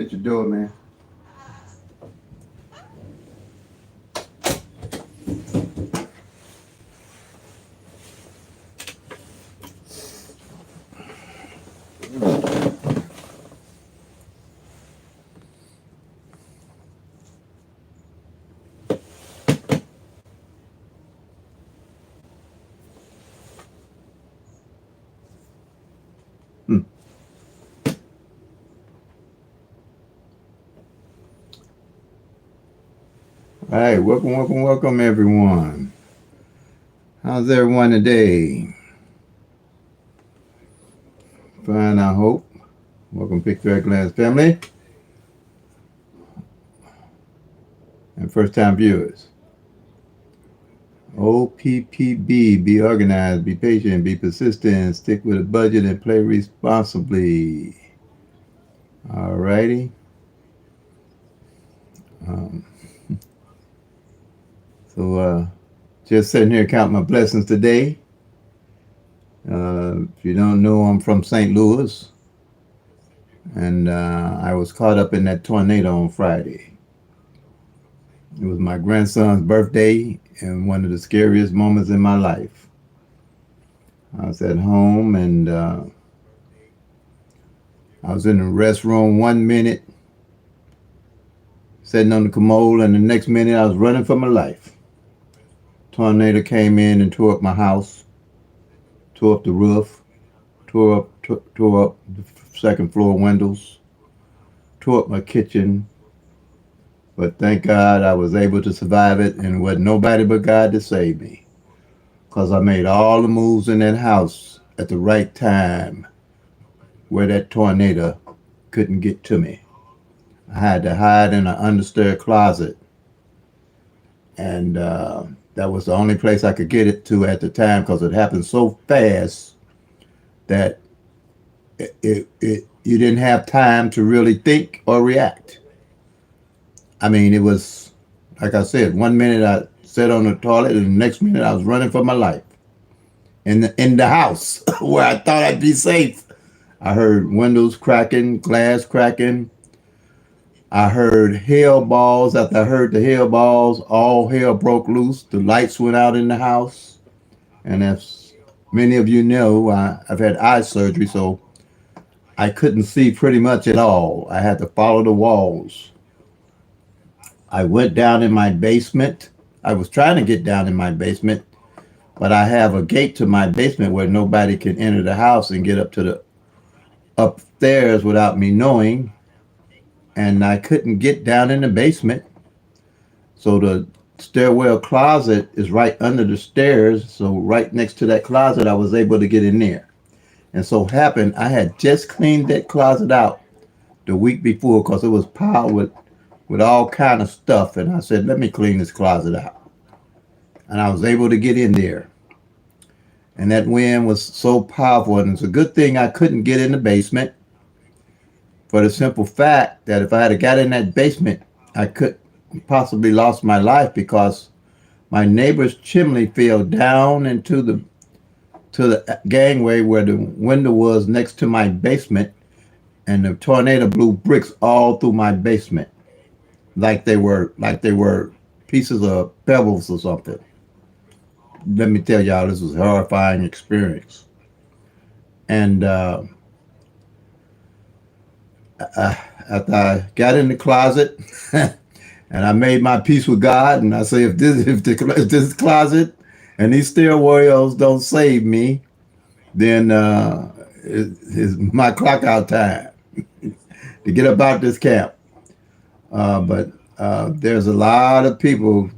at your door, man. Hmm. All right, welcome, everyone. How's everyone today? Fine, I hope. Welcome, PICK-3 Glass family and first-time viewers. OPPB, be organized, be patient, be persistent, stick with a budget, and play responsibly. All righty. Um, just sitting here counting my blessings today. If you don't know, I'm from St. Louis, and I was caught up in that tornado on Friday. It was my grandson's birthday and one of the scariest moments in my life. I was at home and I was in the restroom 1 minute, sitting on the commode, and the next minute I was running for my life. Tornado came in and tore up my house, tore up the roof, tore up the second floor windows, tore up my kitchen. But thank God I was able to survive it, and it wasn't nobody but God to save me. Because I made all the moves in that house at the right time where that tornado couldn't get to me. I had to hide in an understairs closet. And that was the only place I could get it to at the time because it happened so fast that you didn't have time to really think or react. I mean, it was, like I said, 1 minute I sat on the toilet and the next minute I was running for my life. In the house where I thought I'd be safe. I heard windows cracking, glass cracking. I heard hail balls. After I heard the hail balls, all hell broke loose. The lights went out in the house. And as many of you know, I've had eye surgery, so I couldn't see pretty much at all. I had to follow the walls. I went down in my basement. I was trying to get down in my basement, but I have a gate to my basement where nobody can enter the house and get up to the upstairs without me knowing. And I couldn't get down in the basement. So the stairwell closet is right under the stairs. So right next to that closet, I was able to get in there. And so happened, I had just cleaned that closet out the week before because it was piled with all kind of stuff. And I said, let me clean this closet out. And I was able to get in there. And that wind was so powerful. And it's a good thing I couldn't get in the basement for the simple fact that if I had got in that basement, I could possibly lost my life because my neighbor's chimney fell down into the gangway where the window was next to my basement, and the tornado blew bricks all through my basement like they were pieces of pebbles or something. Let me tell y'all, this was a horrifying experience. And after I got in the closet and I made my peace with God, and I say, if this closet and these stairwells don't save me, then it's my clock out time to get up out this camp. But there's a lot of people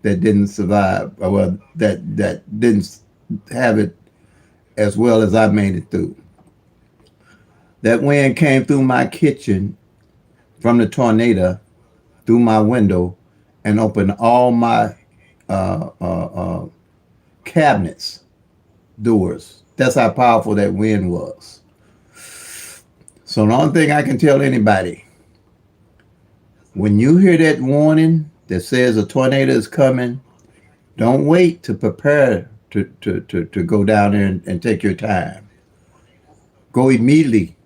that didn't survive, well, that didn't have it as well as I made it through. That wind came through my kitchen from the tornado through my window and opened all my cabinets doors. That's how powerful that wind was. So the only thing I can tell anybody, when you hear that warning that says a tornado is coming, don't wait to prepare to go down there and take your time. Go immediately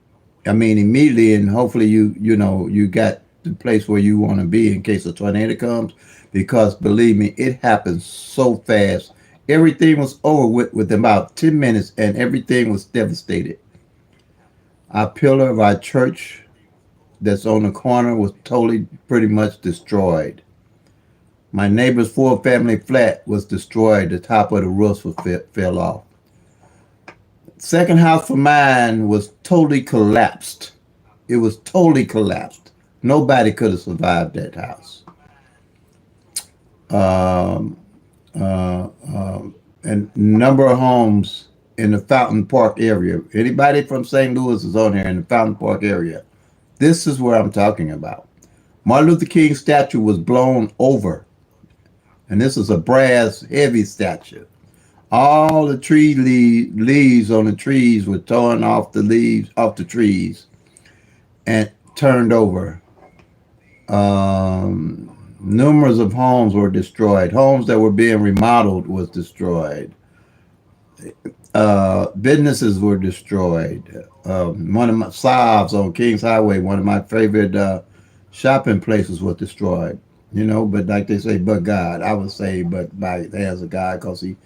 I mean, immediately, and hopefully you got the place where you want to be in case a tornado comes. Because believe me, it happens so fast. Everything was over within about 10 minutes, and everything was devastated. Our pillar of our church that's on the corner was totally, pretty much destroyed. My neighbor's four-family flat was destroyed. The top of the roof fell off. Second house for mine was totally collapsed. It was totally collapsed. Nobody could have survived that house. Um, and number of homes in the Fountain Park area. Anybody from St. Louis is on here in the Fountain Park area. This is where I'm talking about. Martin Luther King statue was blown over, and this is a brass heavy statue. All the leaves on the trees were torn off the leaves off the trees and turned over. Numerous of homes were destroyed. Homes that were being remodeled was destroyed. Businesses were destroyed. One of my Sobs on Kings Highway, one of my favorite shopping places, was destroyed. But like they say, but God, I would say, but by the hands of God, because He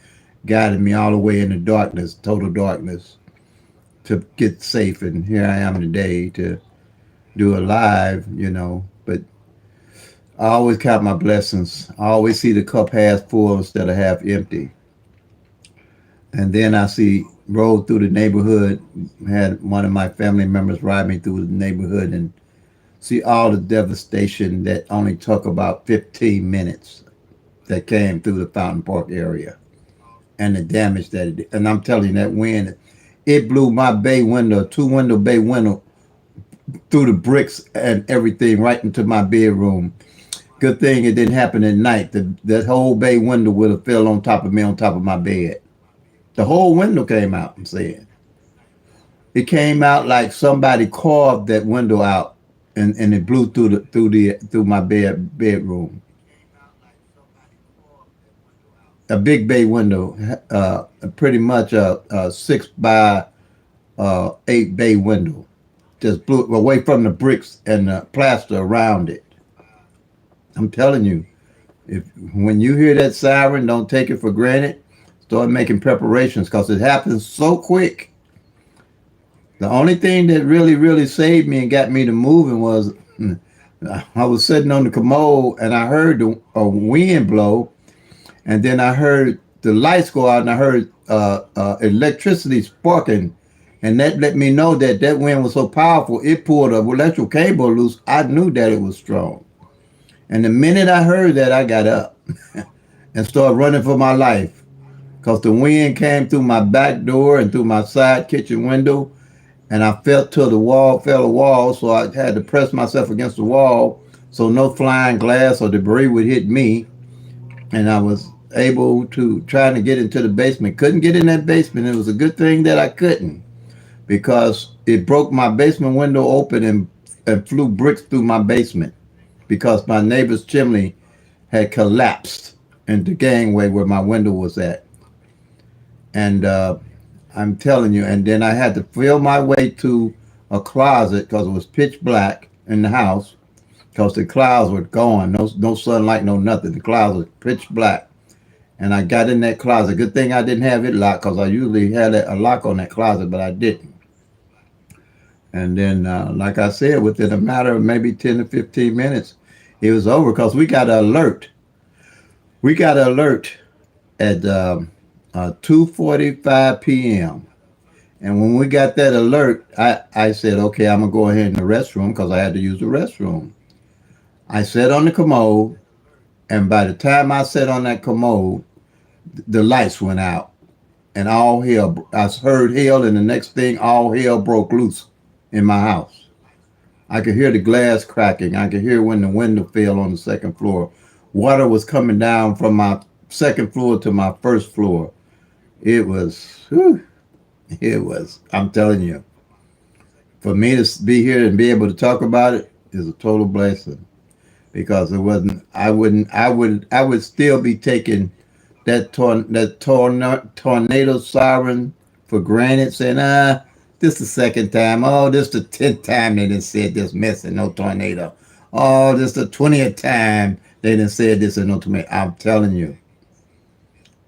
guided me all the way into darkness, total darkness, to get safe. And here I am today to do a live. But I always count my blessings. I always see the cup half full instead of half empty. And then I see rode through the neighborhood, had one of my family members ride me through the neighborhood and see all the devastation that only took about 15 minutes that came through the Fountain Park area and the damage that it did. And I'm telling you, that wind, it blew my bay window, two-window bay window, through the bricks and everything right into my bedroom. Good thing it didn't happen at night. That whole bay window would have fell on top of me, on top of my bed. The whole window came out, I'm saying. It came out like somebody carved that window out, and it blew through my bedroom. A big bay window, pretty much a 6 by 8 bay window, just blew away from the bricks and the plaster around it. I'm telling you, if when you hear that siren, don't take it for granted. Start making preparations because it happens so quick. The only thing that really, really saved me and got me to moving was I was sitting on the commode and I heard a wind blow, and then I heard the lights go out and I heard electricity sparking, and that let me know that that wind was so powerful it pulled an electrical cable loose. I knew that it was strong, and the minute I heard that, I got up and started running for my life because the wind came through my back door and through my side kitchen window, and I fell to the wall, fell a wall, so I had to press myself against the wall so no flying glass or debris would hit me. And I was able to trying to get into the basement. Couldn't get in that basement. It was a good thing that I couldn't because it broke my basement window open and flew bricks through my basement because my neighbor's chimney had collapsed in the gangway where my window was at. And I'm telling you, and then I had to feel my way to a closet because it was pitch black in the house because the clouds were gone. No sunlight, no nothing. The clouds were pitch black. And I got in that closet. Good thing I didn't have it locked because I usually had a lock on that closet, but I didn't. And then, like I said, within a matter of maybe 10 to 15 minutes, it was over because we got an alert. We got an alert at 2:45 p.m. And when we got that alert, I said, okay, I'm going to go ahead in the restroom because I had to use the restroom. I sat on the commode, and by the time I sat on that commode, the lights went out, and all hell. I heard hell, and the next thing, all hell broke loose in my house. I could hear the glass cracking. I could hear when the window fell on the second floor. Water was coming down from my second floor to my first floor. It was, whew, it was. I'm telling you, for me to be here and be able to talk about it is a total blessing because it wasn't. I would still be taking that tornado siren for granted, saying, This the second time. Oh, this the 10th time they done said this messing no tornado. Oh, this the 20th time they done said this and no tornado. I'm telling you,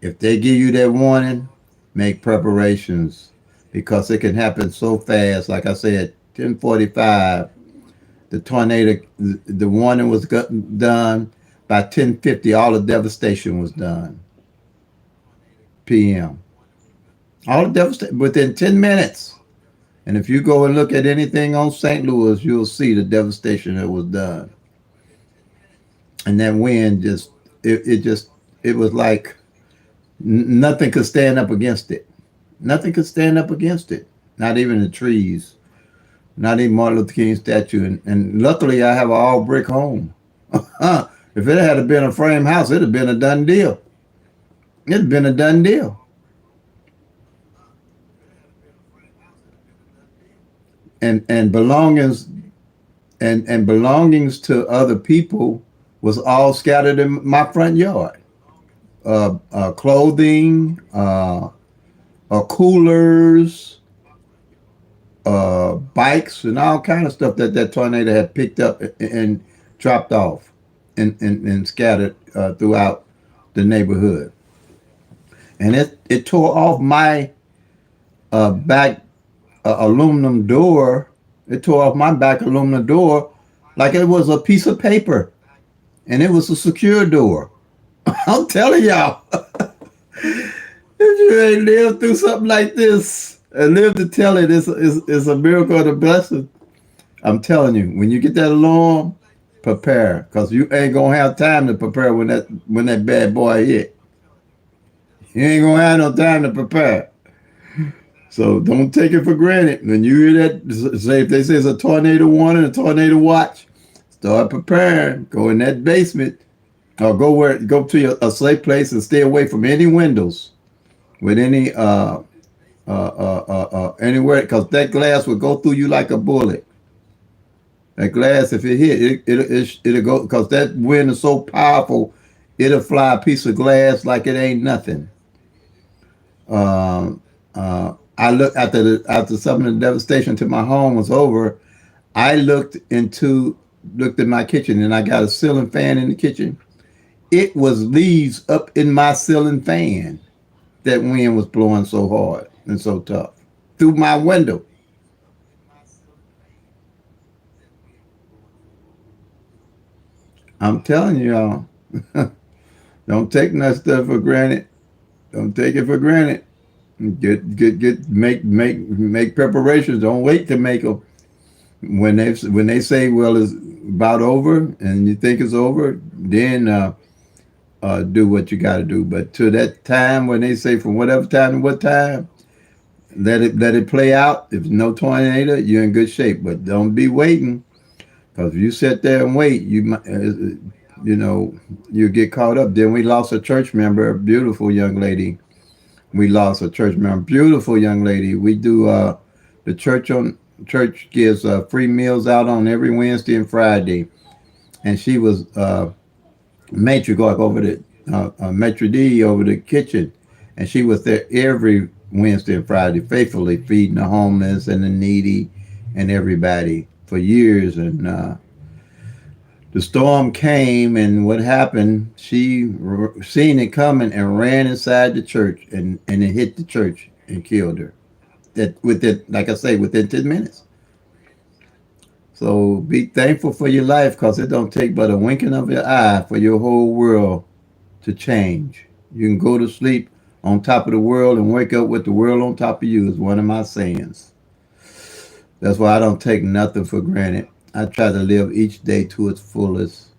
if they give you that warning, make preparations because it can happen so fast. Like I said, 10:45, the tornado, the warning was done. By 10:50, all the devastation was done. PM. All the devastation within 10 minutes. And if you go and look at anything on St. Louis, you'll see the devastation that was done. And that wind just, it just, it was like nothing could stand up against it. Nothing could stand up against it. Not even the trees. Not even Martin Luther King statue. And luckily, I have an all brick home. If it had been a frame house, it'd have been a done deal. It'd have been a done deal. And belongings and belongings to other people was all scattered in my front yard. Clothing, coolers, bikes, and all kind of stuff that that tornado had picked up and dropped off and scattered throughout the neighborhood. And it tore off my back aluminum door. It tore off my back aluminum door like it was a piece of paper, and it was a secure door. I'm telling y'all, if you ain't lived through something like this and lived to tell it, it's a miracle and a blessing. I'm telling you, when you get that alarm, prepare, cause you ain't gonna have time to prepare when that bad boy hit. You ain't gonna have no time to prepare. So don't take it for granted. When you hear that, say if they say it's a tornado warning, a tornado watch, start preparing. Go in that basement, or go to a safe place and stay away from any windows with any anywhere, because that glass will go through you like a bullet. That glass, if it hit, it'll go, because that wind is so powerful, it'll fly a piece of glass like it ain't nothing. I looked after some of the devastation to my home was over. I looked in my kitchen, and I got a ceiling fan in the kitchen. It was leaves up in my ceiling fan. That wind was blowing so hard and so tough through my window. I'm telling you, all, don't take that stuff for granted. Don't take it for granted. Make preparations. Don't wait to make them. When they say, well, it's about over, and you think it's over, then do what you got to do. But to that time when they say from whatever time to what time, let it play out. If no tornado, you're in good shape. But don't be waiting, because if you sit there and wait, you know, you get caught up. Then we lost a church member, a beautiful young lady. We lost a church member, beautiful young lady. We do the church gives free meals out on every Wednesday and Friday, and she was matriarch over the maitre d over the kitchen, and she was there every Wednesday and Friday, faithfully feeding the homeless and the needy and everybody for years. And the storm came, and what happened? She seen it coming and ran inside the church, and it hit the church and killed her. That within, like I say, within 10 minutes. So be thankful for your life, because it don't take but a winking of your eye for your whole world to change. You can go to sleep on top of the world and wake up with the world on top of you, is one of my sayings. That's why I don't take nothing for granted. I try to live each day to its fullest,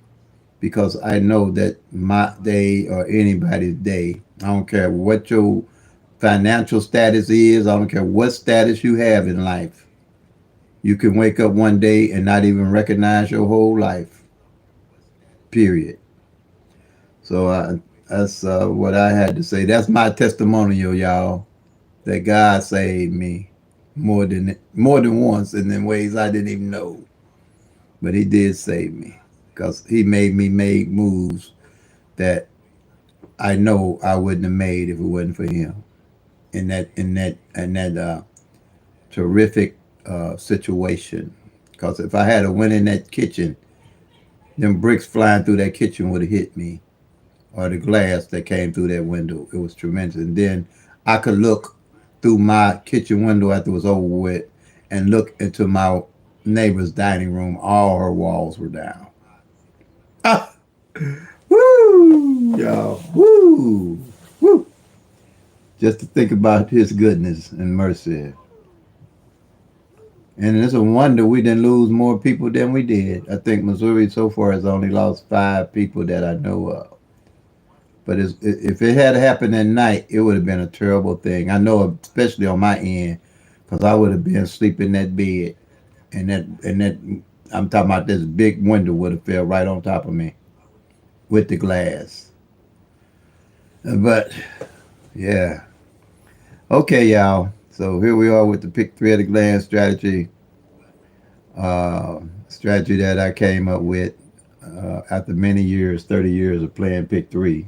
because I know that my day or anybody's day, I don't care what your financial status is, I don't care what status you have in life, you can wake up one day and not even recognize your whole life, period. So that's what I had to say. That's my testimonial, y'all, that God saved me more than once, and in ways I didn't even know. But He did save me, because He made me make moves that I know I wouldn't have made if it wasn't for Him. In that terrific situation. Because if I had a went in that kitchen, them bricks flying through that kitchen would have hit me, or the glass that came through that window. It was tremendous. And then I could look through my kitchen window after it was over with and look into my neighbor's dining room. All her walls were down. Ah, woo, y'all, woo, woo. Just to think about his goodness and mercy. And it's a wonder we didn't lose more people than we did. I think Missouri so far has only lost 5 people that I know of. But if it had happened at night, it would have been a terrible thing. I know, especially on my end, because I would have been asleep in that bed, and that I'm talking about this big window would have fell right on top of me with the glass. But yeah, okay, y'all. So here we are with the pick three at a glance strategy that I came up with after many years, 30 years of playing pick three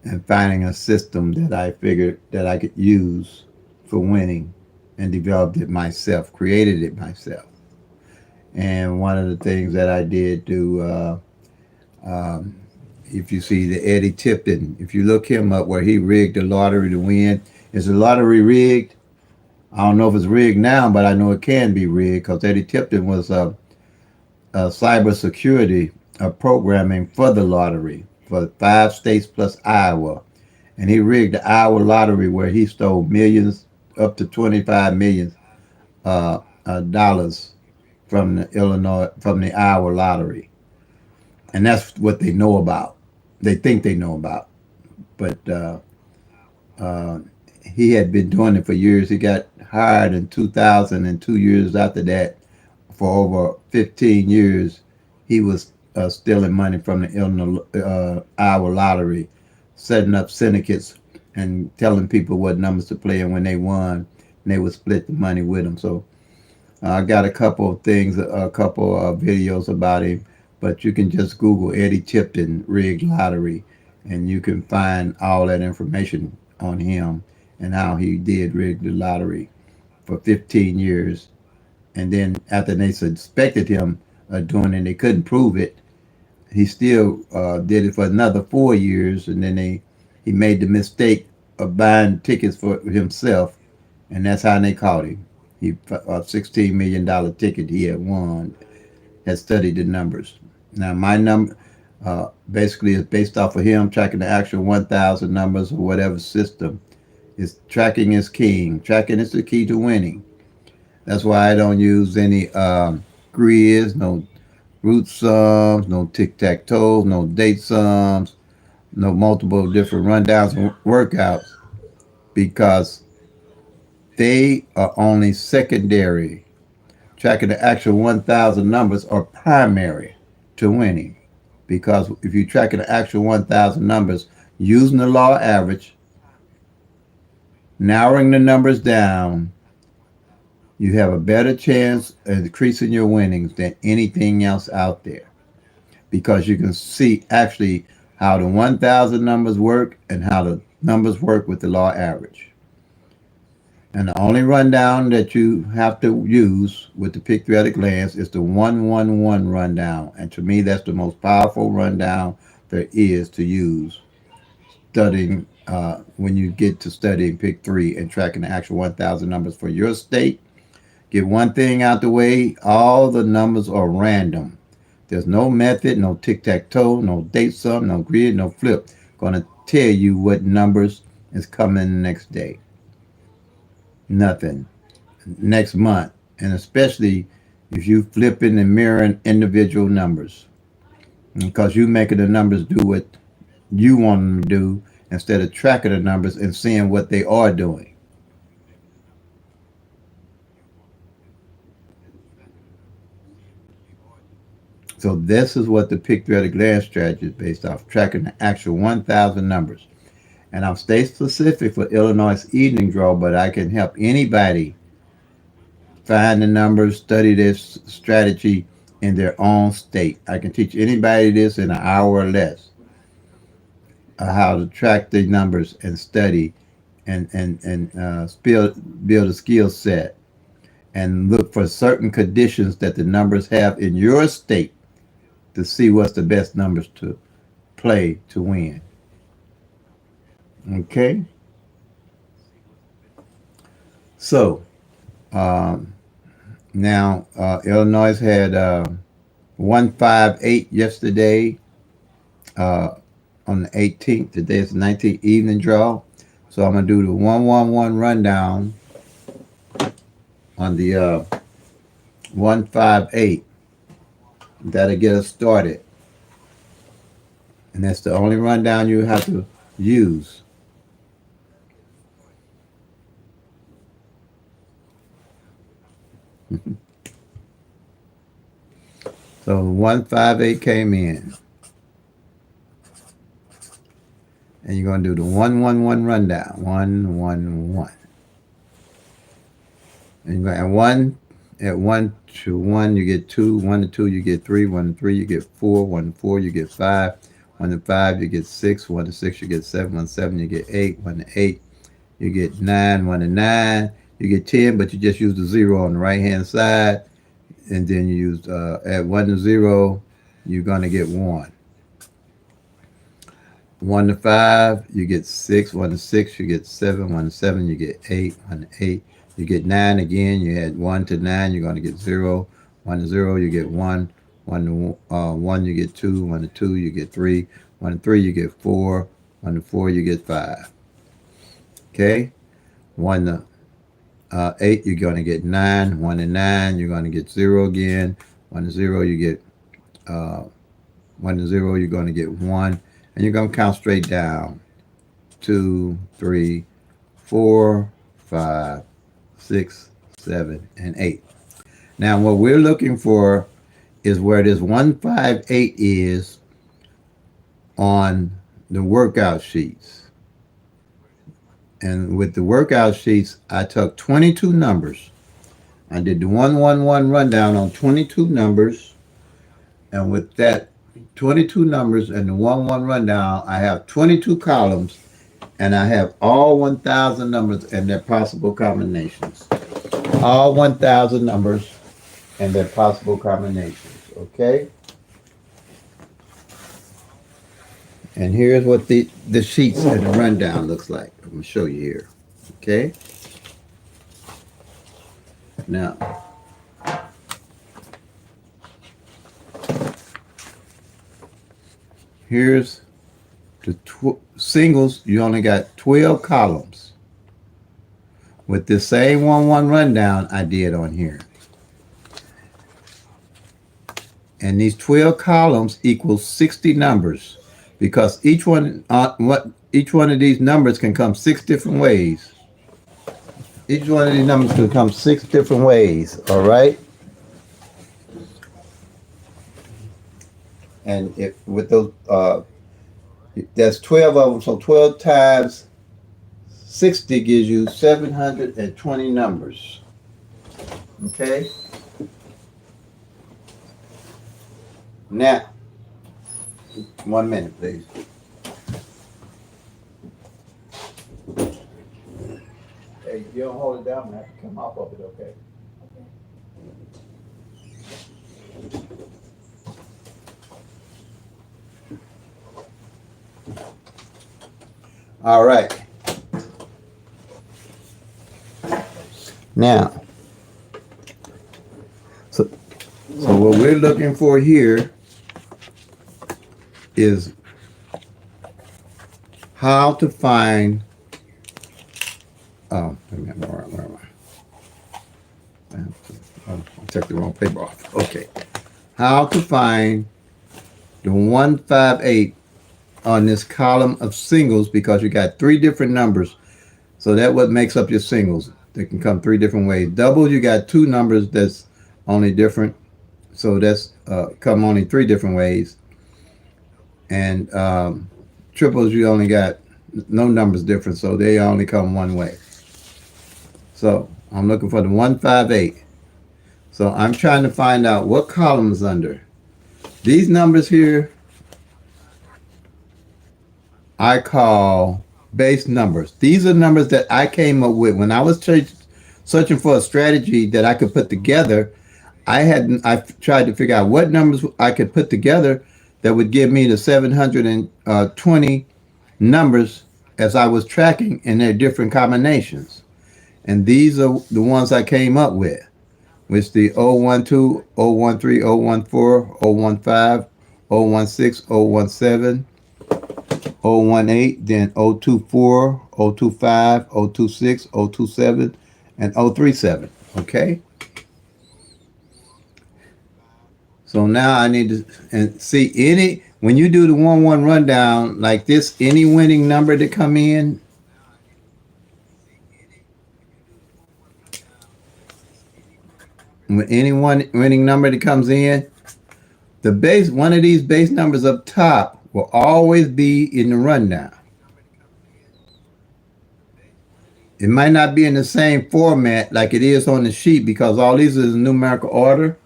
and finding a system that I figured that I could use for winning and developed it myself, created it myself. And one of the things that I did do, if you see the Eddie Tipton, if you look him up where he rigged the lottery to win, is the lottery rigged? I don't know if it's rigged now, but I know it can be rigged because Eddie Tipton was a cybersecurity programming for the lottery for 5 states plus Iowa. And he rigged the Iowa lottery where he stole millions, up to 25 million dollars from the Iowa lottery. And that's what they know about. They think they know about. But uh, he had been doing it for years. He got hired in 2000, and 2 years after that, for over 15 years, he was stealing money from the Iowa lottery, setting up syndicates and telling people what numbers to play, and when they won, they would split the money with them. So I got a couple of things, a couple of videos about him, but you can just Google Eddie Tipton rigged lottery, and you can find all that information on him and how he did rig the lottery for 15 years. And then after they suspected him of doing it, they couldn't prove it. He still did it for another 4 years, and then he made the mistake of buying tickets for himself, and that's how they caught him. He a $16 million ticket he had won, had studied the numbers. Now my number basically is based off of him tracking the actual 1,000 numbers or whatever system. Is tracking is king. Tracking is the key to winning. That's why I don't use any grids, no root sums, no tic tac toes, no date sums, no multiple different rundowns and workouts because they are only secondary. Tracking the actual 1,000 numbers are primary to winning because if you track the actual 1,000 numbers using the law average, narrowing the numbers down, you have a better chance of increasing your winnings than anything else out there because you can see actually how the 1,000 numbers work and how the numbers work with the law average. And the only rundown that you have to use with the pick three at a glance is the 111 rundown. And to me, that's the most powerful rundown there is to use studying when you get to studying pick three and tracking the actual 1,000 numbers for your state. Get one thing out the way, all the numbers are random. There's no method, no tic-tac-toe, no date sum, no grid, no flip. Going to tell you what numbers is coming the next day. Nothing. Next month. And especially if you flipping and mirroring individual numbers. Because you making the numbers do what you want them to do instead of tracking the numbers and seeing what they are doing. So this is what the pick three at a glance strategy is based off, tracking the actual 1,000 numbers. And I'm state specific for Illinois evening draw, but I can help anybody find the numbers, study this strategy in their own state. I can teach anybody this in an hour or less, how to track the numbers and study and build a skill set and look for certain conditions that the numbers have in your state to see what's the best numbers to play to win. Okay, so um, now Illinois had 158 yesterday uh, on the 18th. Today is the 19th evening draw. So I'm gonna do the 111 rundown on the 158. That'll get us started, and that's the only rundown you have to use. So 158 came in, and you're gonna do the 111 rundown. 111. And you're gonna at 1 to 1 you get 2, 1 to 2 you get 3, 1 to 3 you get 4, 1 to 4 you get 5, 1 to 5 you get 6, 1 to 6 you get 7, 1 to 7 you get 8, 1 to 8 you get 9, 1 to 9 you get 10, but you just use the 0 on the right hand side, and then you use at 1 to 0 you're gonna get 1. 1 to 5, you get 6. 1 to 6, you get 7. 1 to 7, you get 8. 1 to 8, you get 9 again. You add 1 to 9, you're going to get 0. 1 to 0, you get 1. 1 to 1, you get 2. 1 to 2, you get 3. 1 to 3, you get 4. 1 to 4, you get 5. Okay? 1 to 8, you're going to get 9. 1 to 9, you're going to get 0 again. 1 to 0, you get 1 to 0, you're going to get 1. And you're going to count straight down. 2, 3, 4, 5, 6, 7, and 8. Now, what we're looking for is where this 158 is on the workout sheets. And with the workout sheets, I took 22 numbers. I did the 111 rundown on 22 numbers. And with that 22 numbers and the 111 rundown, I have 22 columns, and I have all 1,000 numbers and their possible combinations. All 1,000 numbers and their possible combinations. Okay? And here's what the sheets and the rundown looks like. I'm going to show you here. Okay? Now, here's the singles. You only got 12 columns. With the same 1-1 rundown I did on here. And these 12 columns equals 60 numbers, because each one of these numbers can come 6 different ways. Each one of these numbers can come 6 different ways, all right? And with those, that's 12 of them, so 12 times 60 gives you 720 numbers. Okay? Now, 1 minute, please. Hey, you don't hold it down, I have to come off of it, okay? All right. Now, so what we're looking for here is how to find. Oh, wait a minute, where am I? I took the wrong paper off. Okay, how to find the 158 on this column of singles, because you got 3 different numbers. So that's what makes up your singles. They can come 3 different ways. Doubles, you got 2 numbers that's only different. So that's come only 3 different ways. And triples, you only got no numbers different, so they only come 1 way. So I'm looking for the 158. So I'm trying to find out what column is under. These numbers here, I call base numbers. These are numbers that I came up with when I was searching for a strategy that I could put together. I tried to figure out what numbers I could put together that would give me the 720 numbers as I was tracking in their different combinations. And these are the ones I came up with, which the 012, 013, 014, 015, 016, 017, 018, then 024, 025, 026, 027, and 037. Okay? So now I need to and see any when you do the 1-1 rundown like this, any winning number to come in, when any one winning number that comes in, the base one of these base numbers up top will always be in the rundown. It might not be in the same format like it is on the sheet because all these is in numerical order.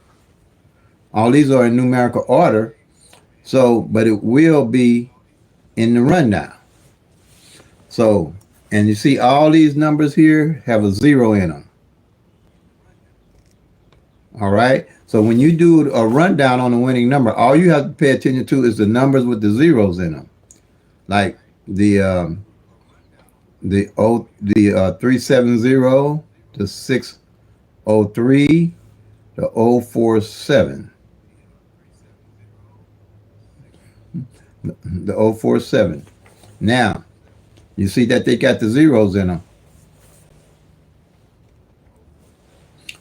All these are in numerical order. So, but it will be in the rundown. So, and you see all these numbers here have a zero in them. All right. So when you do a rundown on a winning number, all you have to pay attention to is the numbers with the zeros in them, like the 370, the 603, the 047, the 047. Now you see that they got the zeros in them.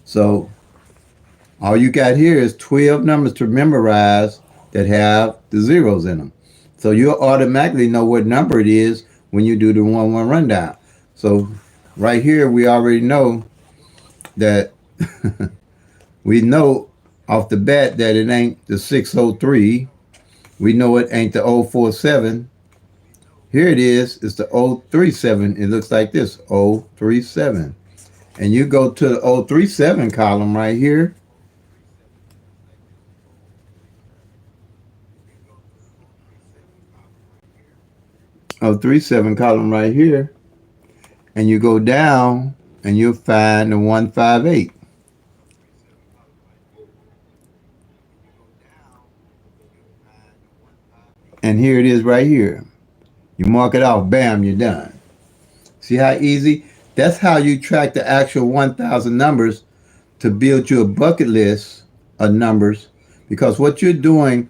So all you got here is 12 numbers to memorize that have the zeros in them. So you'll automatically know what number it is when you do the 1-1 rundown. So right here, we already know that we know off the bat that it ain't the 603. We know it ain't the 047. Here it is. It's the 037. It looks like this, 037. And you go to the 037 column right here. 037 column right here, and you go down and you'll find the 158. And here it is right here. You mark it off, bam, you're done. See how easy? That's how you track the actual 1,000 numbers to build you a bucket list of numbers. Because what you're doing,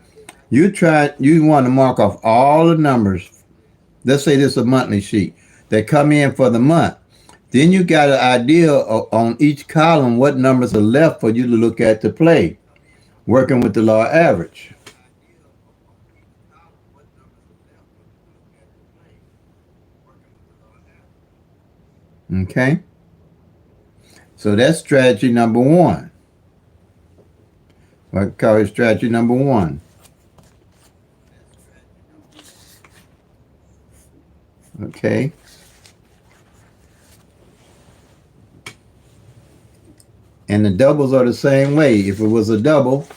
you want to mark off all the numbers. Let's say this is a monthly sheet that come in for the month. Then you got an idea on each column what numbers are left for you to look at to play, working with the law of average. Okay? So that's strategy number one. I call it strategy number one. Okay? And the doubles are the same way. If it was a double,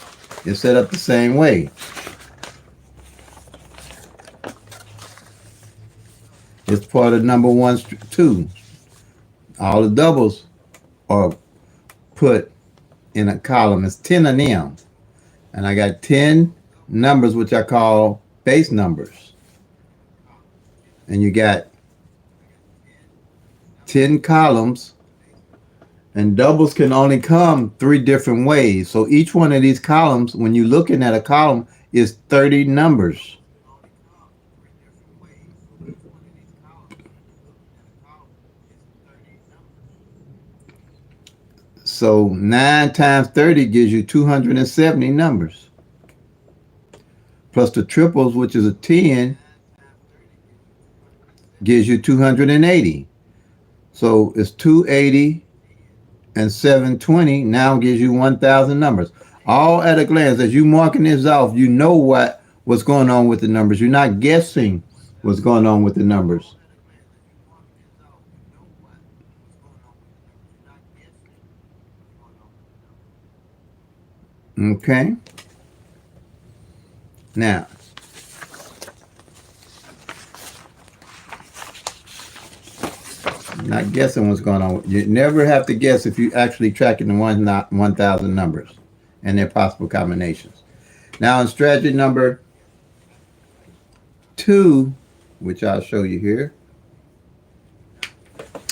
it's set up the same way. It's part of number one, two. All the doubles are put in a column. It's 10 of them. And I got 10 numbers, which I call base numbers. And you got 10 columns. And doubles can only come 3 different ways. So each one of these columns, when you're looking at a column, is 30 numbers. So 9 times 30 gives you 270 numbers. Plus the triples, which is a 10, gives you 280. So it's 280 and 720 now gives you 1,000 numbers. All at a glance. As you marking this off, you know what's going on with the numbers. You're not guessing what's going on with the numbers. Okay. Now, Not guessing what's going on. You never have to guess if you actually tracking the 1,000 numbers and their possible combinations. Now in strategy number 2, which I'll show you here,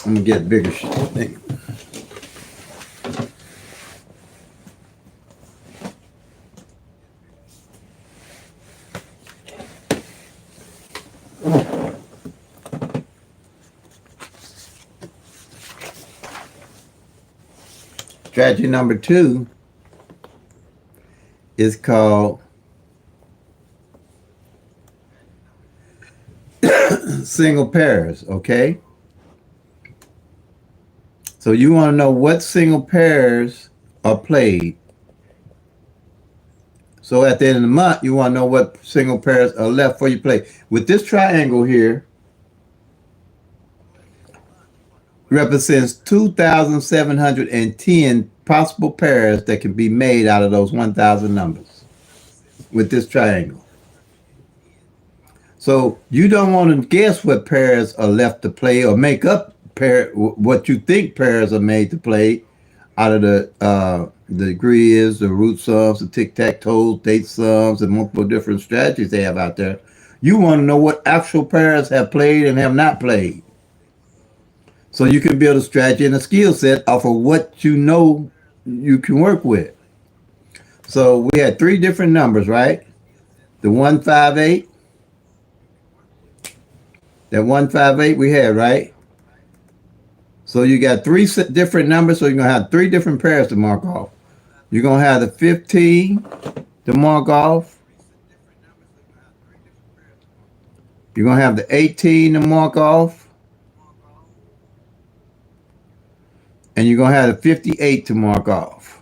I'm gonna get bigger thing. Strategy number 2 is called single pairs, okay? So you want to know what single pairs are played. So at the end of the month, you want to know what single pairs are left for you to play. With this triangle here, represents 2,710 possible pairs that can be made out of those 1,000 numbers with this triangle. So you don't want to guess what pairs are left to play or make up what you think pairs are made to play out of the grids, the root sums, the tic-tac-toe, date sums, and multiple different strategies they have out there. You want to know what actual pairs have played and have not played. So you can build a strategy and a skill set off of what you know you can work with. So we had 3 different numbers, right? The 158. That 158 we had, right? So you got 3 different numbers, so you're going to have 3 different pairs to mark off. You're going to have the 15 to mark off. You're going to have the 18 to mark off. And you're going to have the 58 to mark off.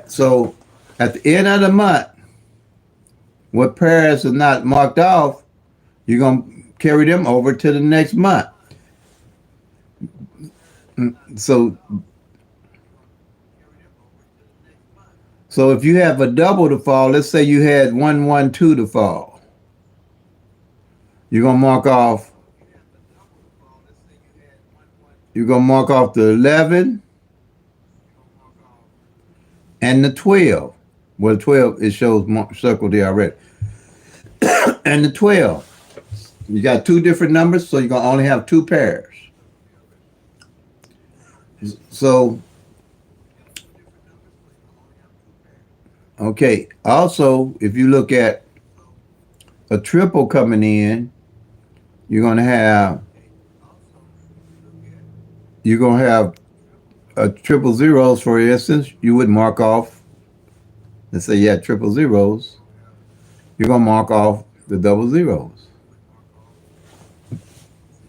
So at the end of the month, what pairs are not marked off, you're going to carry them over to the next month. So if you have a double to fall, let's say you had 112 to fall, you're going to mark off. You're going to mark off the 11 and the 12. Well, 12, it shows circled there already. And the 12. You got 2 different numbers, so you're going to only have 2 pairs. So, okay. Also, if you look at a triple coming in, you're going to have triple zeros, for instance. You would mark off, let's say you had triple zeros, you're going to mark off the double zeros.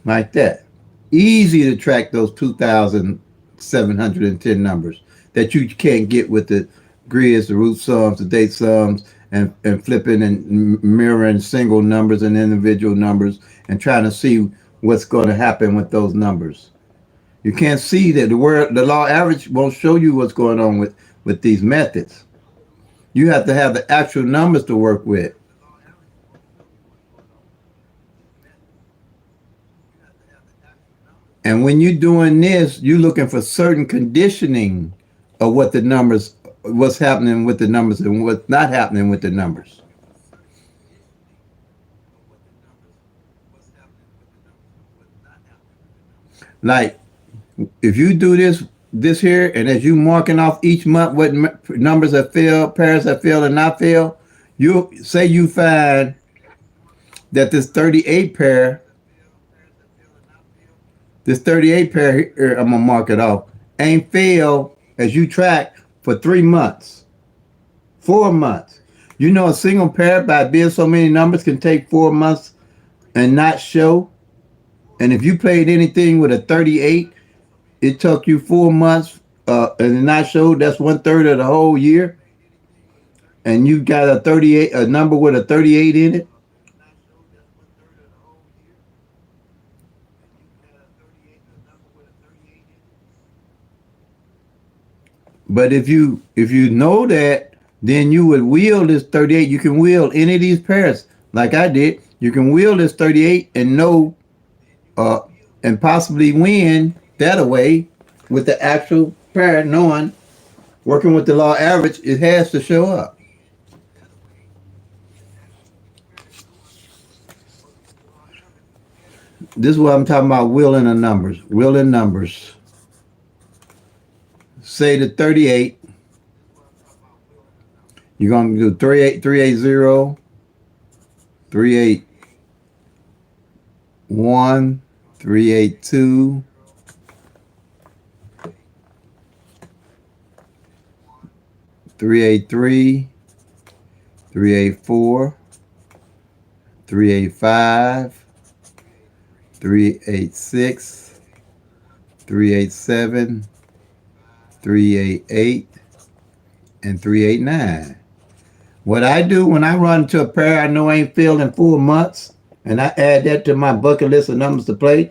Like that. Easy to track those 2,710 numbers that you can't get with the grids, the root sums, the date sums, and flipping and mirroring single numbers and individual numbers and trying to see what's going to happen with those numbers. You can't see that the law average won't show you what's going on with these methods. You have to have the actual numbers to work with. And when you're doing this, you're looking for certain conditioning of what the numbers, what's happening with the numbers and what's not happening with the numbers. Like, if you do this here, and as you marking off each month what numbers have failed, pairs have failed and not failed, you say you find that this 38 pair here, I'm gonna mark it off, ain't failed as you track for 3 months, 4 months. You know, a single pair by being so many numbers can take 4 months and not show. And if you played anything with a 38, it took you 4 months and not showed. That's 1/3 of the whole year. And you got a number with a 38 in it. But if you know that, then you would wheel this 38. You can wheel any of these pairs like I did. You can wheel this 38 and know uh, and possibly win that away with the actual pair, knowing working with the law average, it has to show up. This is what I'm talking about, wheeling the numbers. Wheeling numbers. Say the 38, you're going to do 38, 380, 381, 382, 383, 384, 385, 386, 387, 388, and 389. What I do when I run to a pair I know ain't filled in 4 months, and I add that to my bucket list of numbers to play,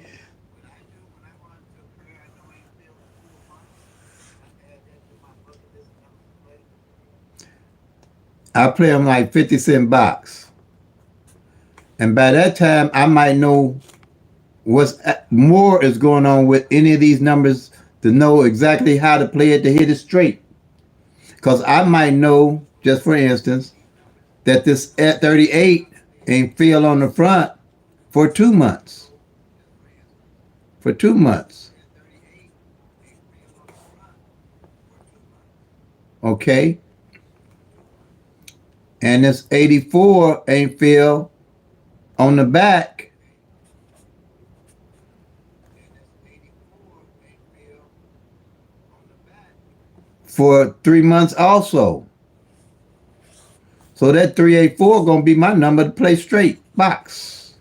I play them like 50-cent box. And by that time, I might know what's more is going on with any of these numbers to know exactly how to play it to hit it straight. Because I might know, just for instance, that this at 38 ain't filled on the front for 2 months. For 2 months. Okay? And this 84 ain't filled on the back for 3 months also. So that 384 gonna be my number to play straight box.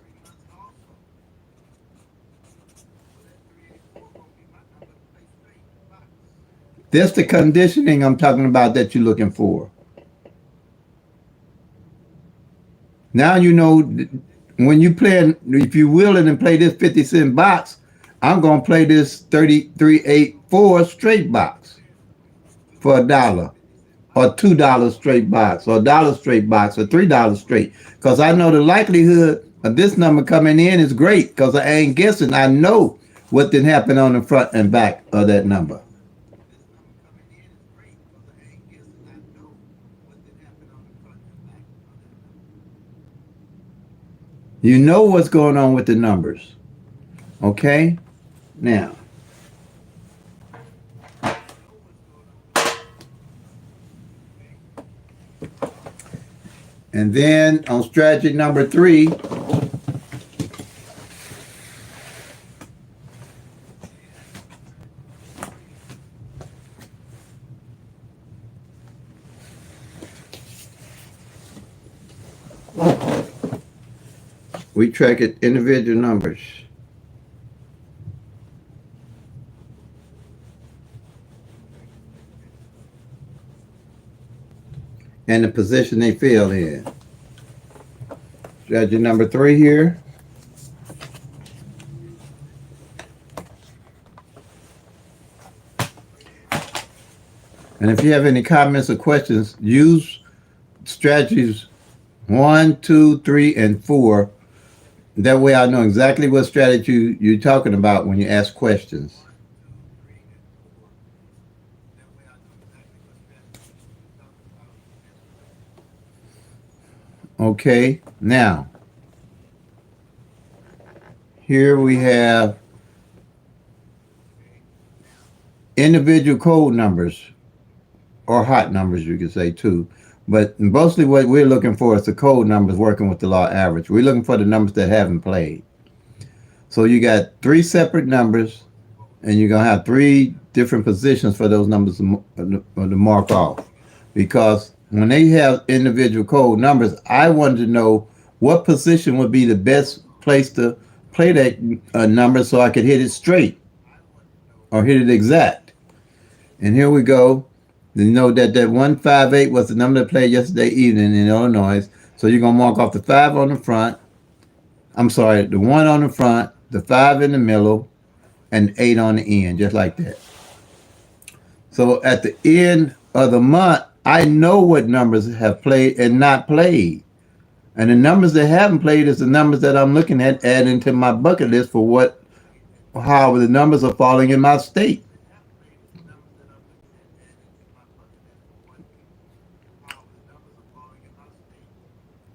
That's the conditioning I'm talking about that you're looking for. Now you know when you play, if you willing and play this 50-cent box, I'm gonna play this 3384 straight box for $1. Or $2 straight box, or $1 straight box, or $3 straight. Because I know the likelihood of this number coming in is great because I ain't guessing. I know what did happen on the front and back of that number. You know what's going on with the numbers. Okay? Now, and then on strategy number 3, we track it individual numbers. And the position they fell in. Strategy number 3 here. And if you have any comments or questions, use strategies 1, 2, 3, and 4. That way I know exactly what strategy you're talking about when you ask questions. Okay, now, here we have individual code numbers, or hot numbers, you could say too. But mostly what we're looking for is the code numbers working with the law average. We're looking for the numbers that haven't played. So you got 3 separate numbers, and you're going to have 3 different positions for those numbers to mark off. Because when they have individual code numbers, I wanted to know what position would be the best place to play that number so I could hit it straight or hit it exact. And here we go. You know that 158 was the number that played yesterday evening in Illinois. So you're going to mark off the 5 on the front. I'm sorry, the 1 on the front, the 5 in the middle, and 8 on the end, just like that. So at the end of the month, I know what numbers have played and not played. And the numbers that haven't played is the numbers that I'm looking at adding to my bucket list for what how the numbers are falling in my state.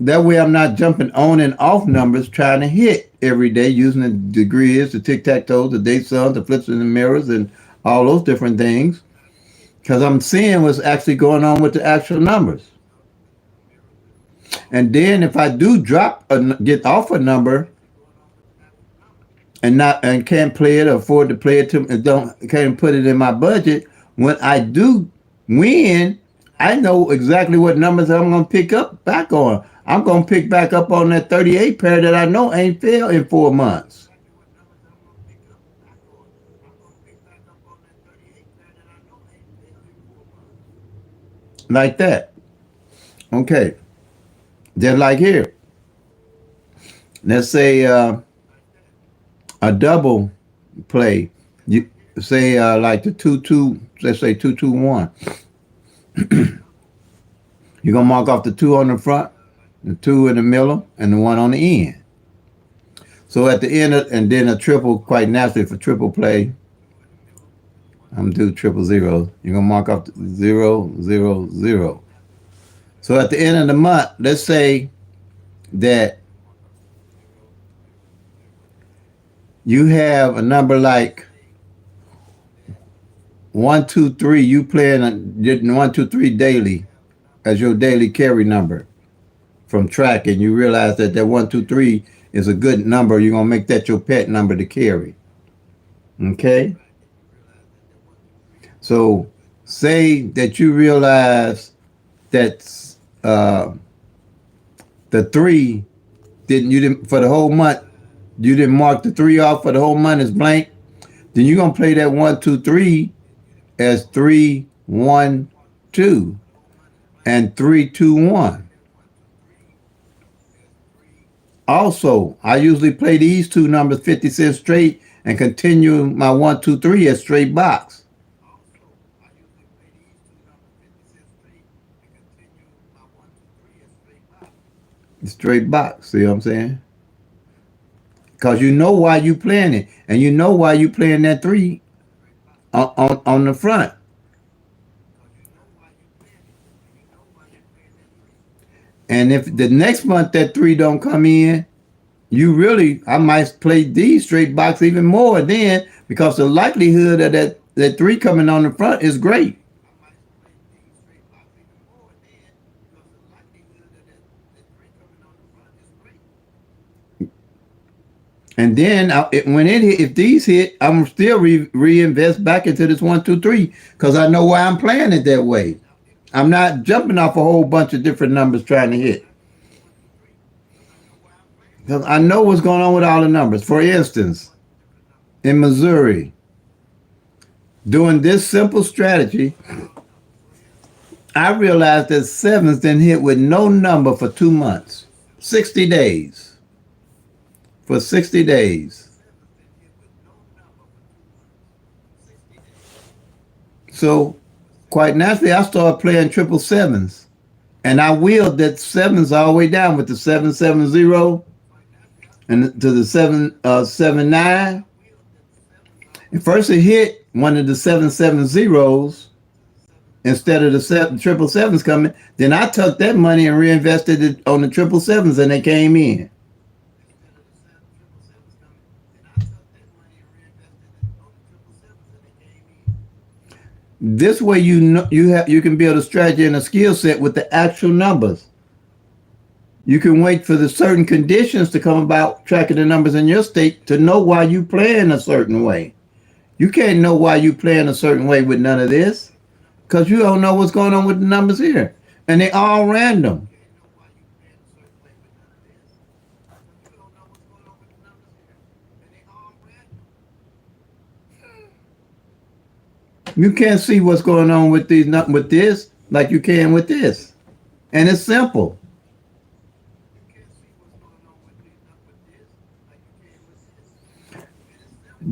That way I'm not jumping on and off numbers trying to hit every day using the degrees, the tic-tac-toe, the day sums, the flips and the mirrors and all those different things. Because I'm seeing what's actually going on with the actual numbers. And then if I do get off a number and not and can't play it or afford to play it to and don't can't put it in my budget, when I do win, I know exactly what numbers I'm gonna pick up back on. I'm gonna pick back up on that 38 pair that I know ain't failed in 4 months. Like that. Okay. Just like here. Let's say a double play. You say like the 2-2, let's say 2-2-1. You're gonna mark off the two on the front, the two in the middle, and the one on the end. So at the end, and then a triple, quite naturally for triple play, I'm gonna do triple zero. You're gonna mark off the 0-0-0. So at the end of the month, let's say that you have a number like 1-2-3. You playing 1-2-3 daily as your daily carry number from track, and you realize that 1-2-3 is a good number. You're gonna make that your pet number to carry. Okay. So say that you realize that uh, the three you didn't for the whole month. You didn't mark the three off for the whole month as blank. Then you're gonna play that 1-2-3 as 3-1-2 and 3-2-1. Also, I usually play these two numbers 50 cents straight and continue my 1-2-3 as straight box. Straight box. See what I'm saying? Because you know why you playing it, and you know why you playing that three on the front. And if the next month that three don't come in, I might play these straight box even more then because the likelihood of that three coming on the front is great. And then if these hit, I'm still reinvest back into this 1-2-3 because I know why I'm playing it that way. I'm not jumping off a whole bunch of different numbers trying to hit. Because I know what's going on with all the numbers. For instance, in Missouri, doing this simple strategy, I realized that sevens didn't hit with no number for 2 months, 60 days. For 60 days. So, quite naturally, I started playing triple sevens. And I wheeled that sevens all the way down with the 7-7-0 and to the 7-7-9. And first it hit one of the 7-7-0s instead of the triple sevens coming. Then I took that money and reinvested it on the triple sevens and they came in. This way you can build a strategy and a skill set with the actual numbers. You can wait for the certain conditions to come about tracking the numbers in your state to know why you playing a certain way. You can't know why you playing a certain way with none of this because you don't know what's going on with the numbers here. And they all random. You can't see what's going on with this like you can with this. And it's simple.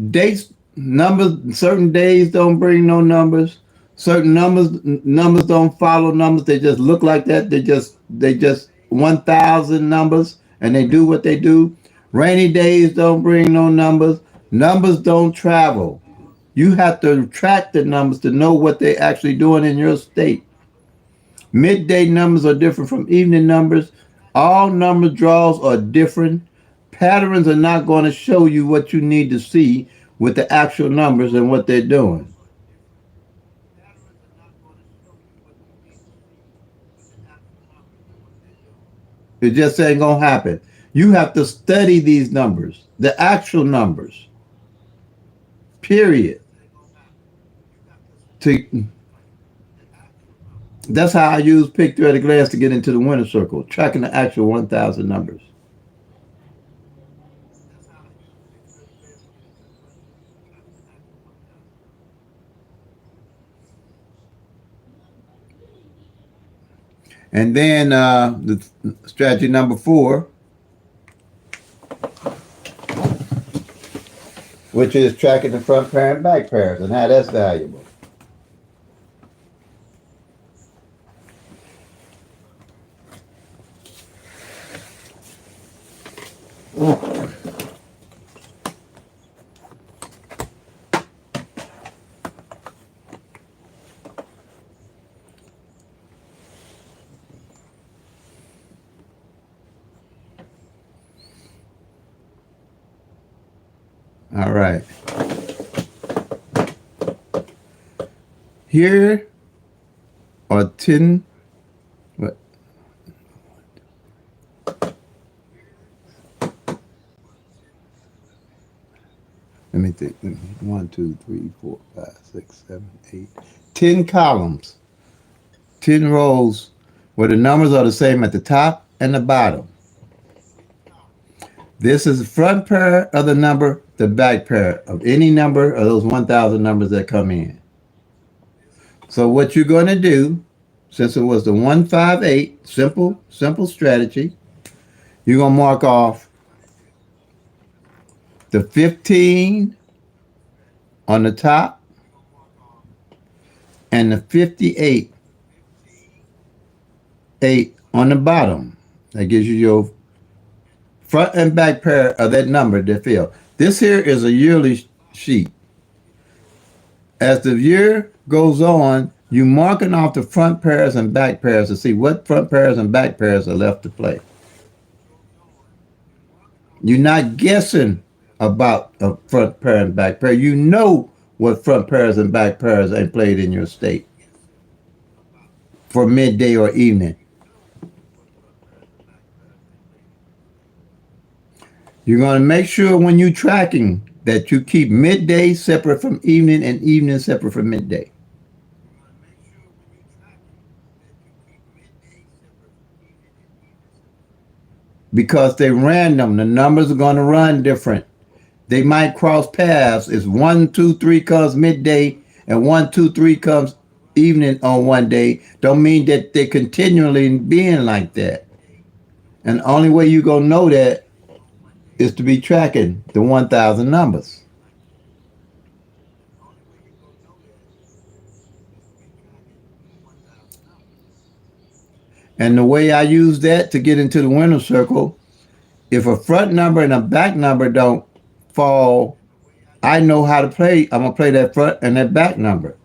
Dates, numbers, certain days don't bring no numbers. Certain numbers don't follow numbers. They just look like that. They just 1,000 numbers and they do what they do. Rainy days don't bring no numbers. Numbers don't travel. You have to track the numbers to know what they're actually doing in your state. Midday numbers are different from evening numbers. All number draws are different. Patterns are not going to show you what you need to see with the actual numbers and what they're doing. It just ain't going to happen. You have to study these numbers, the actual numbers, period. To, that's how I use PICK-3 at a glance to get into the winner circle, tracking the actual 1,000 numbers. And then the strategy number 4, which is tracking the front pair and back pairs and how that's valuable. All right. Here are 10. What? Let me think. 1, 2, 3, 4, 5, 6, 7, 8. 10 columns, 10 rows where the numbers are the same at the top and the bottom. This is the front pair of the number, the back pair of any number of those 1,000 numbers that come in. So what you're going to do, since it was the 158, simple strategy, you're going to mark off the 15 on the top and the 58 8 on the bottom. That gives you your front and back pair of that number that fell. This here is a yearly sheet. As the year goes on, you marking off the front pairs and back pairs to see what front pairs and back pairs are left to play. You're not guessing about a front pair and back pair. You know what front pairs and back pairs ain't played in your state for midday or evening. You're going to make sure when you're tracking that you keep midday separate from evening and evening separate from midday. Because they're random. The numbers are going to run different. They might cross paths. It's 1, 2, 3 comes midday and 1, 2, 3 comes evening on one day. Don't mean that they're continually being like that. And the only way you're going to know that is to be tracking the 1,000 numbers. And the way I use that to get into the winner circle, if a front number and a back number don't fall, I know how to play. I'm going to play that front and that back number.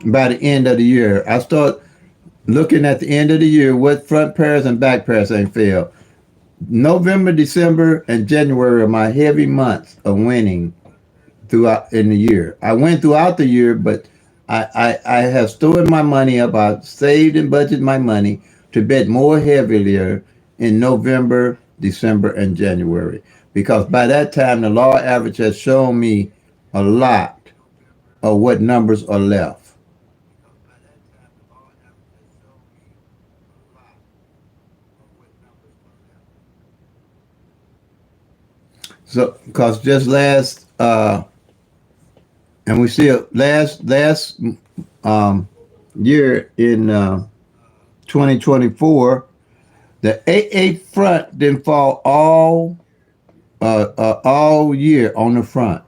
By the end of the year, I start looking at the end of the year what front pairs and back pairs ain't failed. November, December, and January are my heavy months of winning throughout in the year. I win throughout the year, but I have stored my money up. I've saved and budgeted my money to bet more heavily in November, December, and January. Because by that time, the law average has shown me a lot of what numbers are left. So, because just last, and we see it last year in 2024, the AA front didn't fall all year on the front,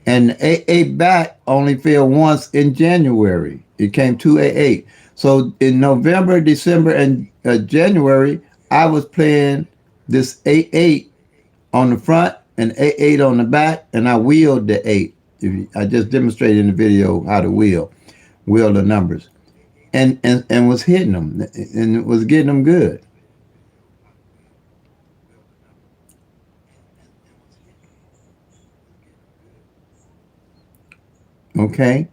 and the AA back only fell once in January. It came 288. So in November, December, and January, I was playing this 8-8 on the front and 8-8 on the back, and I wheeled the 8. I just demonstrated in the video how to wheel the numbers, and was hitting them, and was getting them good. Okay,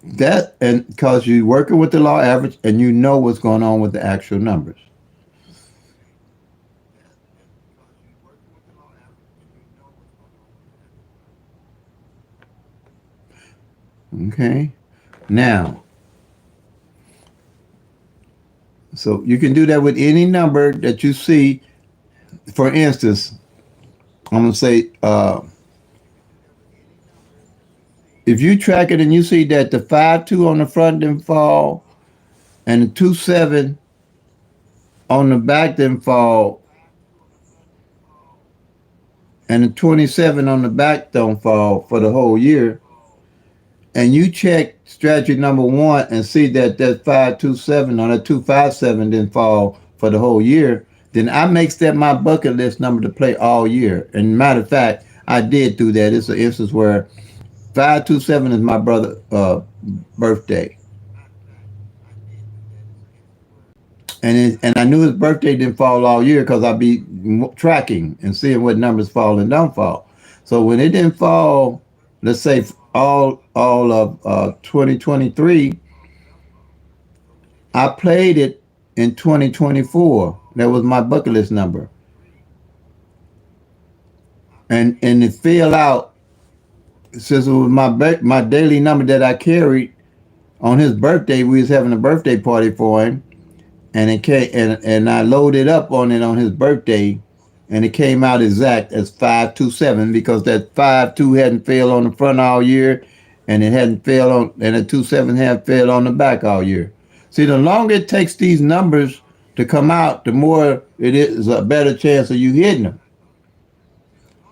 that and because you're working with the law average and you know what's going on with the actual numbers. Okay, now so you can do that with any number that you see. For instance, I'm gonna say if you track it and you see that the 5-2 on the front didn't fall and the 2-7 on the back didn't fall and the 27 on the back don't fall for the whole year, and you check strategy number one and see that that 527 or that 257 didn't fall for the whole year, then I makes that my bucket list number to play all year. And matter of fact, I did do that. It's an instance where 527 is my brother' birthday, and I knew his birthday didn't fall all year because I'd be tracking and seeing what numbers fall and don't fall. So when it didn't fall, let's say all of 2023, I played it in 2024. That was my bucket list number, and it fell out since it was my daily number that I carried on his birthday. We was having a birthday party for him, and it came and I loaded up on it on his birthday, and it came out exact as 527 because that 5-2 hadn't failed on the front all year, and it hadn't failed on, and the 27 hadn't failed on the back all year. See, the longer it takes these numbers to come out, the more it is a better chance of you hitting them.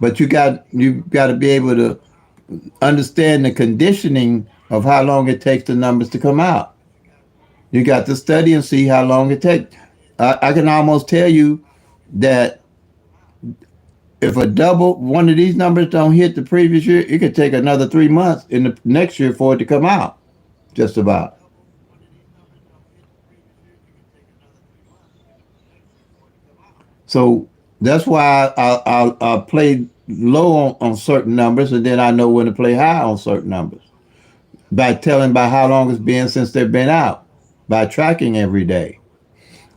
But you got to be able to understand the conditioning of how long it takes the numbers to come out. You got to study and see how long it takes. I can almost tell you that if a double one of these numbers don't hit the previous year, it could take another 3 months in the next year for it to come out. Just about. So that's why I play low on certain numbers, and then I know when to play high on certain numbers by telling by how long it's been since they've been out, by tracking every day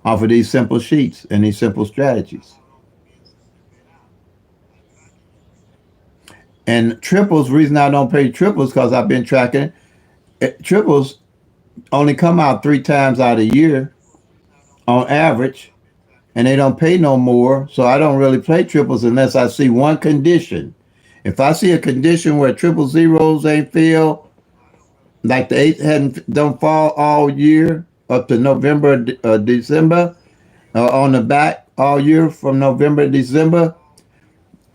off of these simple sheets and these simple strategies. And triples, reason I don't play triples because I've been tracking triples only come out 3 times out of a year on average, and they don't pay no more. So I don't really play triples unless I see one condition. If I see a condition where triple zeros ain't filled, like the eight hadn't don't fall all year up to November, December, on the back all year from November to December,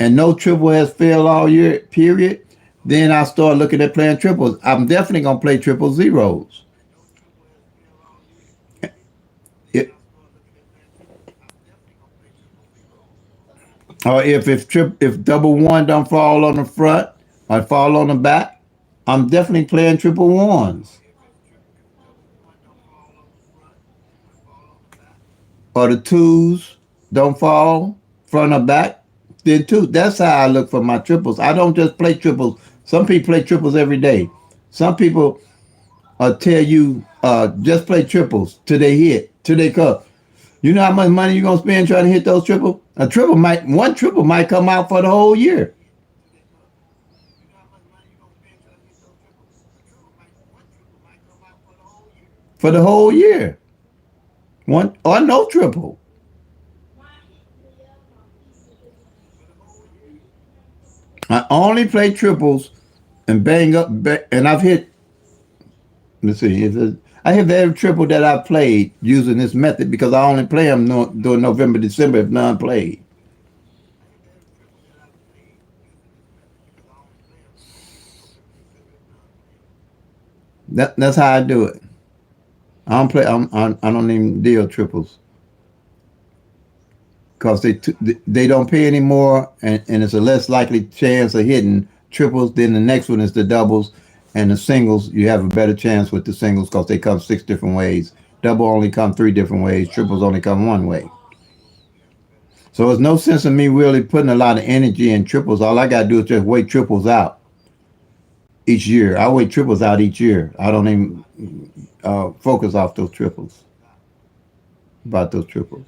and no triple has failed all year, period, then I start looking at playing triples. I'm definitely gonna play triple zeros. It, or if double one don't fall on the front or fall on the back, I'm definitely playing triple ones. Or the twos don't fall front or back, then two. That's how I look for my triples. I don't just play triples. Some people play triples every day. Some people tell you just play triples till they hit, till they come. You know how much money you're gonna spend trying to hit those triples? One triple might come out for the whole year. For the whole year. One or no triple. I only play triples and and I've hit. Let's see. I hit every triple that I played using this method because I only play them during November, December if none played. That's how I do it. I don't play. I don't even deal triples because they don't pay anymore, and it's a less likely chance of hitting triples. Then the next one is the doubles, and the singles. You have a better chance with the singles because they come six different ways. Double only come three different ways. Triples only come one way. So there's no sense in me really putting a lot of energy in triples. All I gotta do is just wait triples out each year. I wait triples out each year. I don't even focus off those triples about those triples.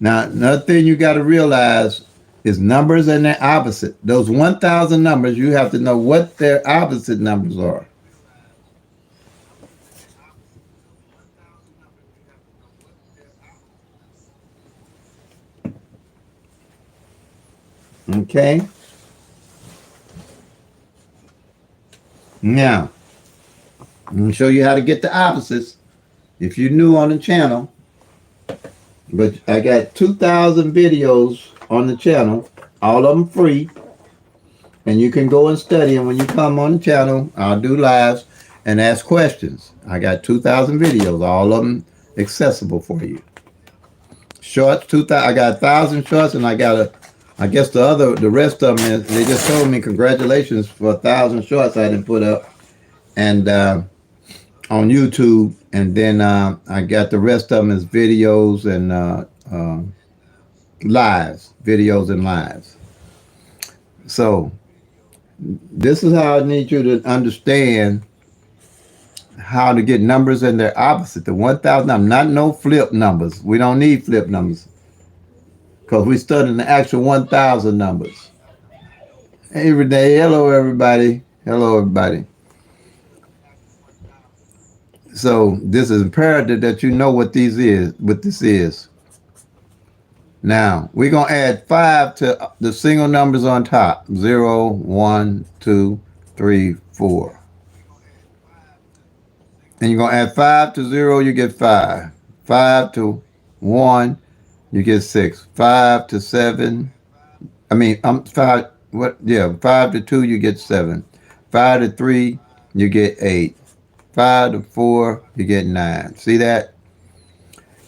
Now, another thing you got to realize is numbers and their opposite. Those 1,000 numbers, you have to know what their opposite numbers are. Okay? Now, I'm going to show you how to get the opposites if you're new on the channel. But I got 2,000 videos on the channel, all of them free. And you can go and study. And when you come on the channel, I'll do lives and ask questions. I got 2,000 videos, all of them accessible for you. Shorts, 2,000. I got 1,000 shorts, and I got a. I guess the rest of them is. They just told me congratulations for 1,000 shorts I didn't put up, and on YouTube, and then I got the rest of them as videos and lives, videos and lives. So this is how I need you to understand how to get numbers and their opposite. The 1,000. I'm not no flip numbers. We don't need flip numbers because we studying the actual 1,000 numbers. Hey, Renee. Hello, everybody. Hello, everybody. So this is imperative that you know what these is. What this is. Now we're gonna add 5 to the single numbers on top. 0, 1, 2, 3, 4. And you're gonna add 5 to 0. You get 5. 5 to 1. You get 6. 5 to 7. I mean, I'm 5. What? Yeah, 5 to 2. You get 7. 5 to 3. You get 8. 5 to 4. You get 9. See that?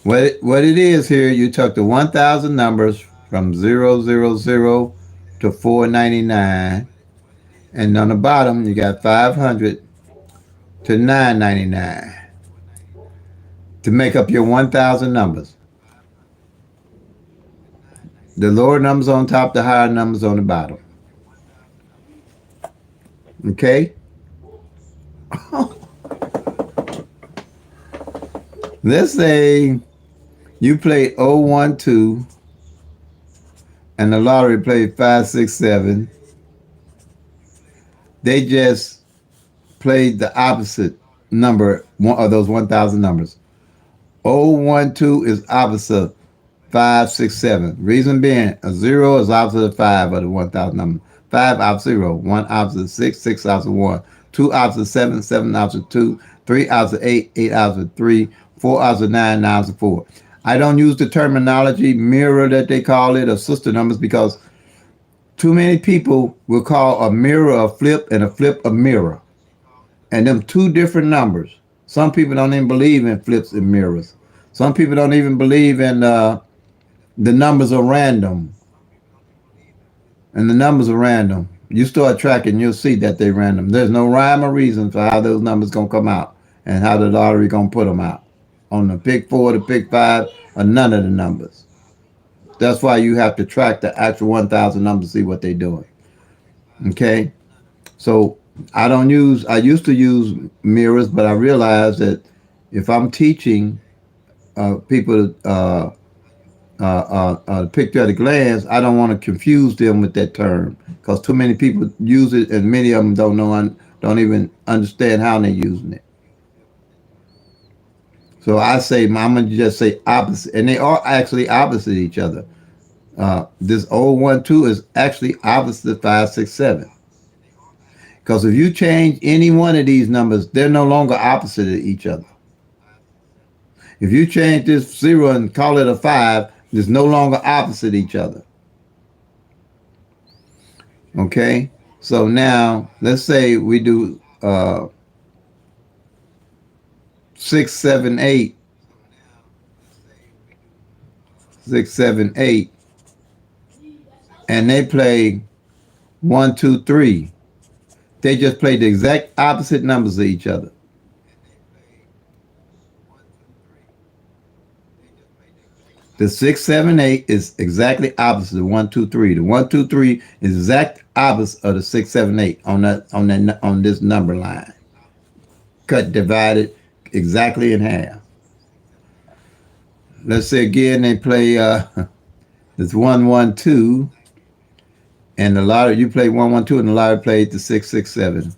What it is here, you took the 1,000 numbers from 000 to 499, and on the bottom you got 500 to 999 to make up your 1,000 numbers. The lower numbers on top, the higher numbers on the bottom. Okay? Let's say you played 012 and the lottery played 567. They just played the opposite number of those 1,000 numbers. 012 is opposite 567. Reason being, a 0 is opposite of 5 of the 1,000 number. 5 opposite 0, 1 opposite 6, 6 opposite 1, 2 opposite 7, 7 opposite 2, 3 opposite 8, 8 opposite 3, 4 opposite 9, 9 opposite 4. I don't use the terminology mirror that they call it or sister numbers because too many people will call a mirror a flip and a flip a mirror. And them two different numbers. Some people don't even believe in flips and mirrors. Some people don't even believe in the numbers are random. And the numbers are random. You start tracking, you'll see that they're random. There's no rhyme or reason for how those numbers gonna come out and how the lottery gonna put them out. On the PICK-4, the PICK-5, or none of the numbers. That's why you have to track the actual 1,000 numbers to see what they're doing. Okay? So I used to use mirrors, but I realized that if I'm teaching people picture at a glance, I don't want to confuse them with that term because too many people use it, and many of them don't even understand how they're using it. So I say, I'm gonna just say opposite, and they are actually opposite each other. This 012 is actually opposite 567 because if you change any one of these numbers, they're no longer opposite of each other. If you change this 0 and call it a 5, it's no longer opposite each other. Okay? So now, let's say we do six, seven, eight, 6, 7, 8, and they play 1, 2, 3. They just play the exact opposite numbers of each other. The 6, 7, 8 is exactly opposite of 1, 2, 3. The 1, 2, 3 is exact opposite of the 6, 7, 8 on this number line. Cut divided exactly in half. Let's say again they play it's 1, 1, 2, and the lottery you play 1, 1, 2, and the lottery played the 6, 6, 7.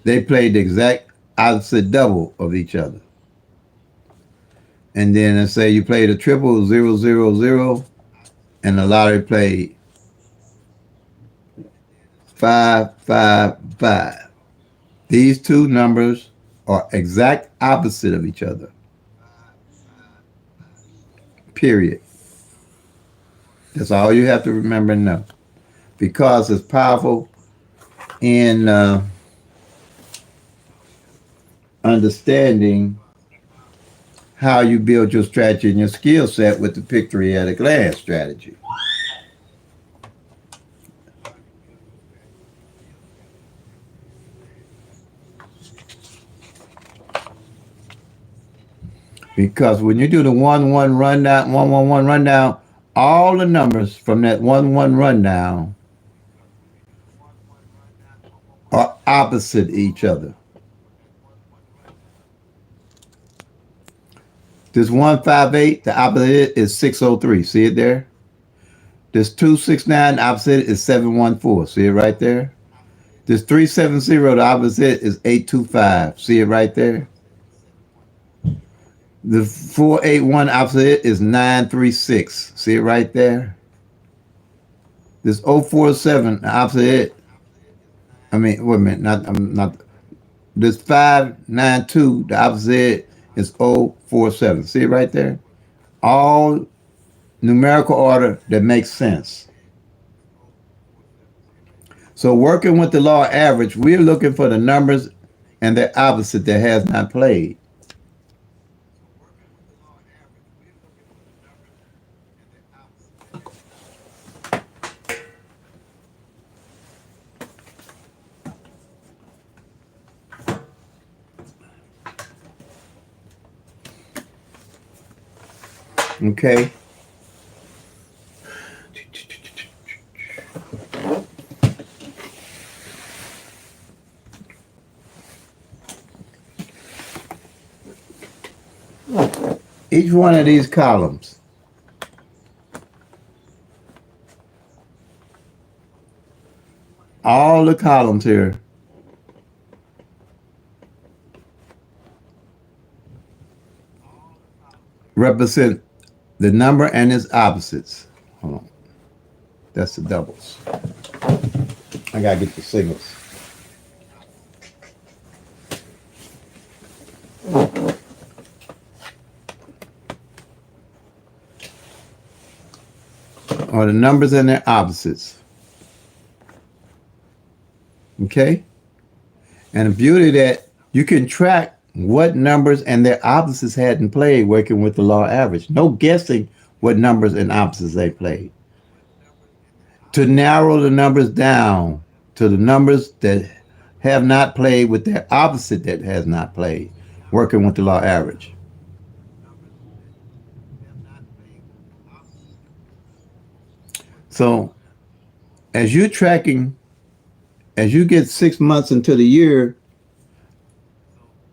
They played the exact opposite double of each other. And then let's say you played a triple 0, 0, 0, and the lottery played 5, 5, 5. These two numbers are exact opposite of each other. Period. That's all you have to remember and know. Because it's powerful in understanding how you build your strategy and your skill set with the PICK-3 at a glance strategy. Because when you do the 1, 1 rundown, 1, 1, 1 rundown, all the numbers from that 1, 1 rundown are opposite each other. This 1, 5, 8, the opposite is 6, 0, 3. See it there? This 2, 6, 9, the opposite is 7, 1, 4. See it right there? This 3, 7, 0, the opposite is 8, 2, 5. See it right there? The 4, 8, 1 opposite is 9, 3, 6. See it right there? This 0, 4, 7, the opposite. Wait a minute. Not. This 5, 9, 2, the opposite is 0, 4, 7. See it right there? All numerical order that makes sense. So working with the law of average, we're looking for the numbers and their opposite that has not played. Okay. Each one of these columns all the columns here represent the number and its opposites. Hold on. That's the doubles. I gotta get the singles. Or the numbers and their opposites. Okay? And the beauty that you can track what numbers and their opposites hadn't played working with the law average. No guessing what numbers and opposites they played. To narrow the numbers down to the numbers that have not played with their opposite that has not played, working with the law average. So as you're tracking, as you get 6 months into the year,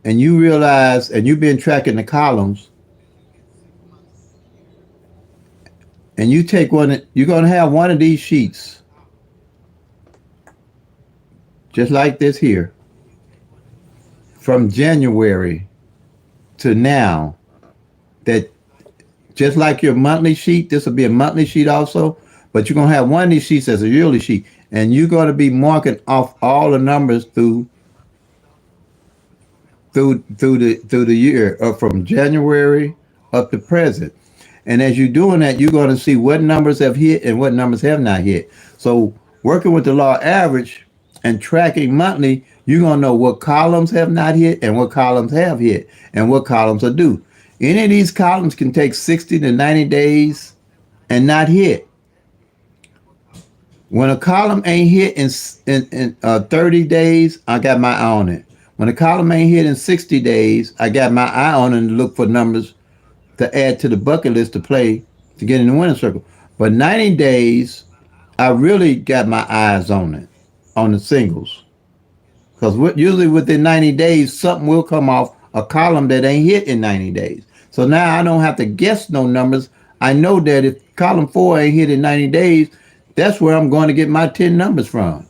and you realize, and you've been tracking the columns, and you take one, you're going to have one of these sheets, just like this here, from January to now, that just like your monthly sheet, this will be a monthly sheet also, but you're going to have one of these sheets as a yearly sheet, and you're going to be marking off all the numbers through the year, from January up to present. And as you're doing that, you're going to see what numbers have hit and what numbers have not hit. So Working with the law average and tracking monthly, you're going to know what columns have not hit and what columns have hit and what columns are due. Any of these columns can take 60 to 90 days and not hit. When a column ain't hit in 30 days, I got my eye on it. When a column ain't hit in 60 days, I got my eye on it and look for numbers to add to the bucket list to play to get in the winning circle. But 90 days, I really got my eyes on it, on the singles. Because usually within 90 days, something will come off a column that ain't hit in 90 days. So now I don't have to guess no numbers. I know that if column 4 ain't hit in 90 days, that's where I'm going to get my 10 numbers from.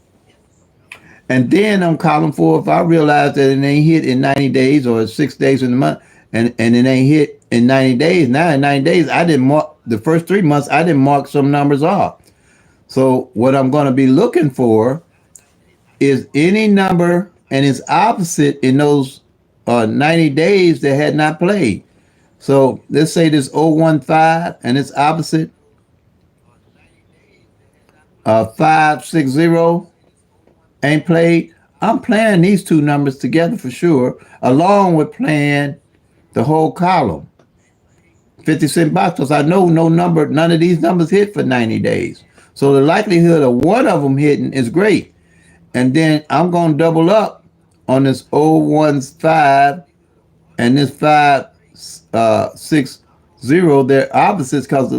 And then on column 4, if I realize that it ain't hit in 90 days or 6 days in the month, and it ain't hit in 90 days, now in 90 days, I didn't mark the first 3 months, I didn't mark some numbers off. So what I'm going to be looking for is any number and its opposite in those 90 days that had not played. So let's say this 015 and its opposite 560 ain't played. I'm playing these two numbers together for sure, along with playing the whole column. 50-cent box, because I know none of these numbers hit for 90 days. So the likelihood of one of them hitting is great. And then I'm going to double up on this 015 and this 560. They're opposites because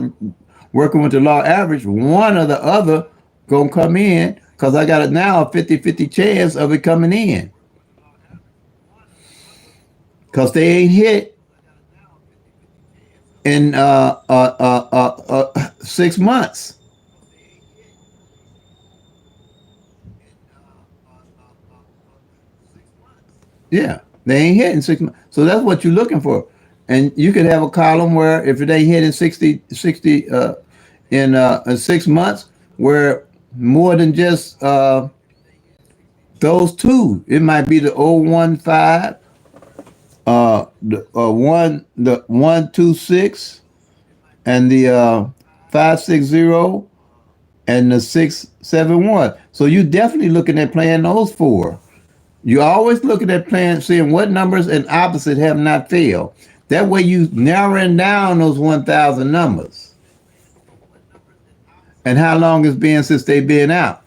working with the law average, one or the other going to come in because I got now a 50-50 chance of it coming in. Because they ain't hit in 6 months. Yeah, they ain't hit in 6 months. So that's what you're looking for. And you could have a column where if it ain't hit in 60 in 6 months, where more than just those two, it might be the 015, the 126, and the 560, and the 671. So you definitely looking at playing those 4. You're always looking at playing, seeing what numbers and opposite have not failed. That way you narrowing down those 1,000 numbers. And how long it's been since they've been out.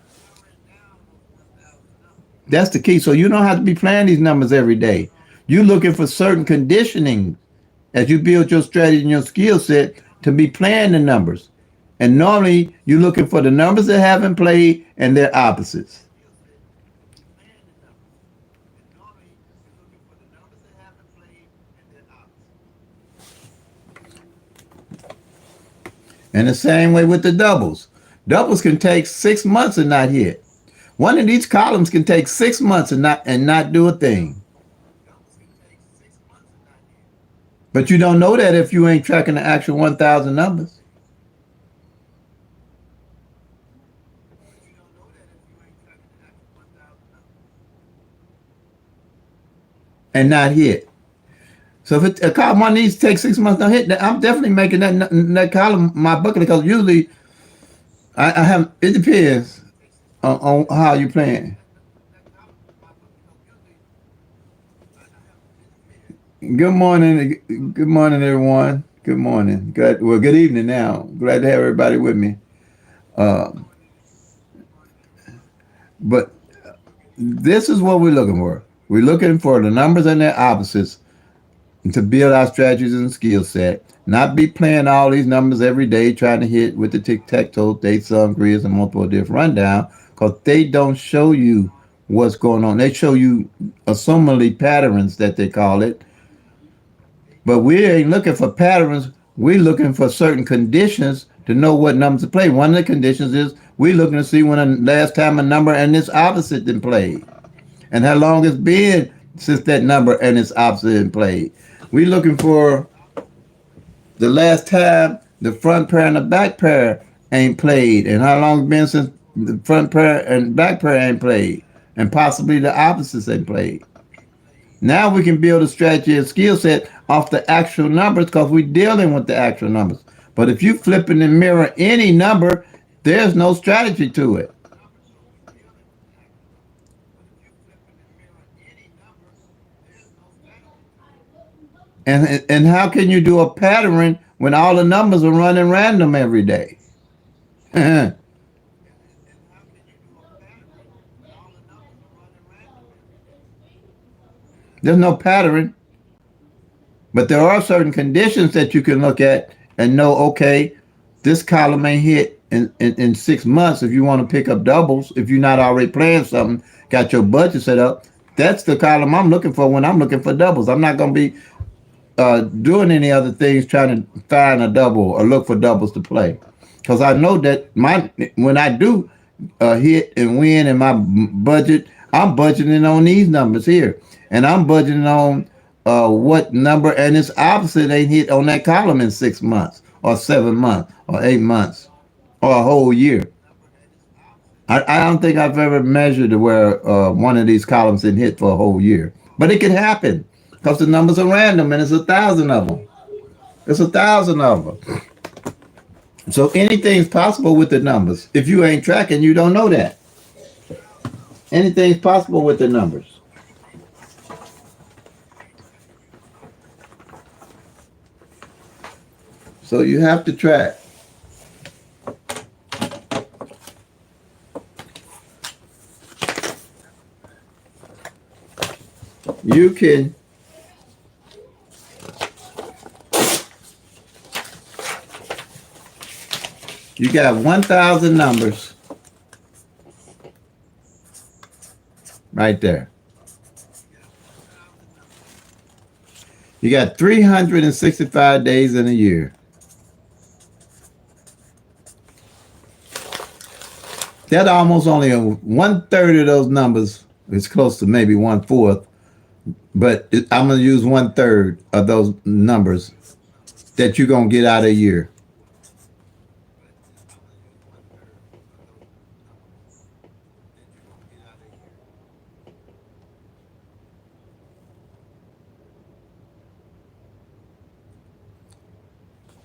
That's the key. So you don't have to be playing these numbers every day. You're looking for certain conditioning as you build your strategy and your skill set to be playing the numbers. And normally you're looking for the numbers that haven't played and their opposites. And the same way with the doubles. Doubles can take 6 months and not hit. One of these columns can take 6 months and not do a thing. But you don't know that if you ain't tracking the actual 1,000 numbers. And not hit. So if a column one needs to take 6 months to hit, I'm definitely making that column my bucket because usually I have, it depends on how you playing. Good morning, everyone. Good morning. Good evening now. Glad to have everybody with me. Um, but this is what we're looking for. We're looking for the numbers and their opposites to build our strategies and skill set. Not be playing all these numbers every day, trying to hit with the tic-tac-toe, date sum, grids, and multiple diff rundown, because they don't show you what's going on. They show you assumably patterns that they call it. But we ain't looking for patterns. We're looking for certain conditions to know what numbers to play. One of the conditions is we're looking to see when the last time a number and its opposite been played, and how long it's been since that number and its opposite been played. We're looking for the last time the front pair and the back pair ain't played, and how long it's been since the front pair and back pair ain't played, and possibly the opposites ain't played. Now we can build a strategy and skill set off the actual numbers because we're dealing with the actual numbers. But if you flip and mirror any number, there's no strategy to it. And how can you do a pattern when all the numbers are running random every day? There's no pattern, but there are certain conditions that you can look at and know, okay, this column ain't hit in 6 months. If you want to pick up doubles, if you're not already playing something, got your budget set up, that's the column I'm looking for when I'm looking for doubles. I'm not going to be doing any other things trying to find a double or look for doubles to play, because I know that my when I do hit and win in my budget, I'm budgeting on these numbers here, and I'm budgeting on what number, and it's opposite ain't hit on that column in 6 months or 7 months or 8 months or a whole year. I don't think I've ever measured where one of these columns didn't hit for a whole year, but it could happen because the numbers are random and it's 1,000 of them. It's 1,000 of them. So anything's possible with the numbers. If you ain't tracking, you don't know that. Anything's possible with the numbers. So you have to track. You can you got 1,000 numbers right there. You got 365 days in a year. That almost only 1/3 of those numbers. It's close to maybe 1/4, but I'm gonna use 1/3 of those numbers that you're gonna get out a year.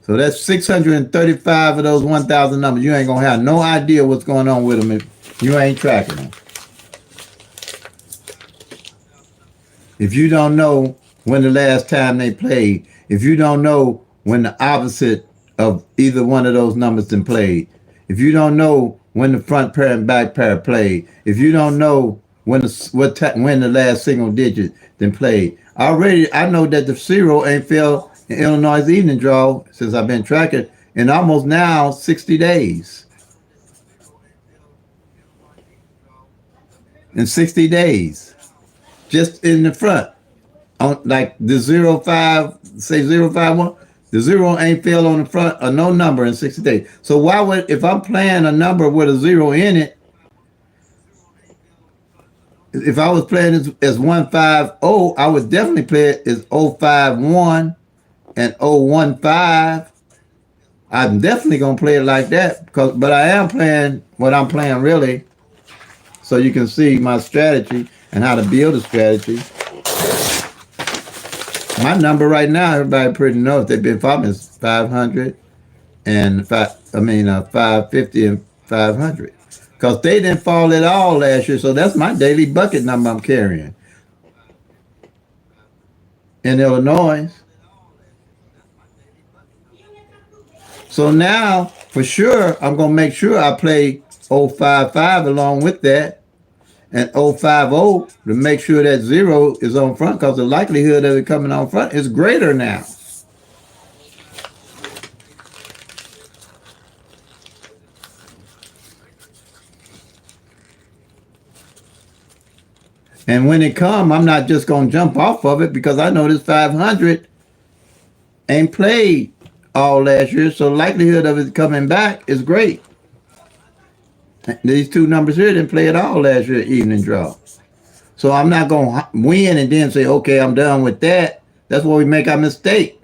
So that's 635 of those 1,000 numbers. You ain't gonna have no idea what's going on with them if you ain't tracking them. If you don't know when the last time they played, if you don't know when the opposite of either one of those numbers been played, if you don't know when the front pair and back pair played, if you don't know when the last single digit been played, already I know that the zero ain't fell in Illinois' evening draw since I've been tracking in almost now 60 days. In 60 days, just in the front. On like the 05, say 051, the zero ain't fell on the front of no number in 60 days. So why would, if I'm playing a number with a zero in it, if I was playing as 150, I would definitely play it as 051 and 015. I'm definitely gonna play it like that, but I am playing what I'm playing really, so you can see my strategy and how to build a strategy. My number right now, everybody pretty knows they've been following is 500 and 550 and 500, because they didn't fall at all last year. So that's my daily bucket number I'm carrying in Illinois. So now, for sure, I'm gonna make sure I play 055 along with that, and 050 to make sure that zero is on front, because the likelihood of it coming on front is greater now. And when it come, I'm not just gonna jump off of it, because I know this 500 ain't played all last year, so likelihood of it coming back is great. These two numbers here didn't play at all last year evening draw. So I'm not going to win and then say, okay, I'm done with that. That's where we make our mistake.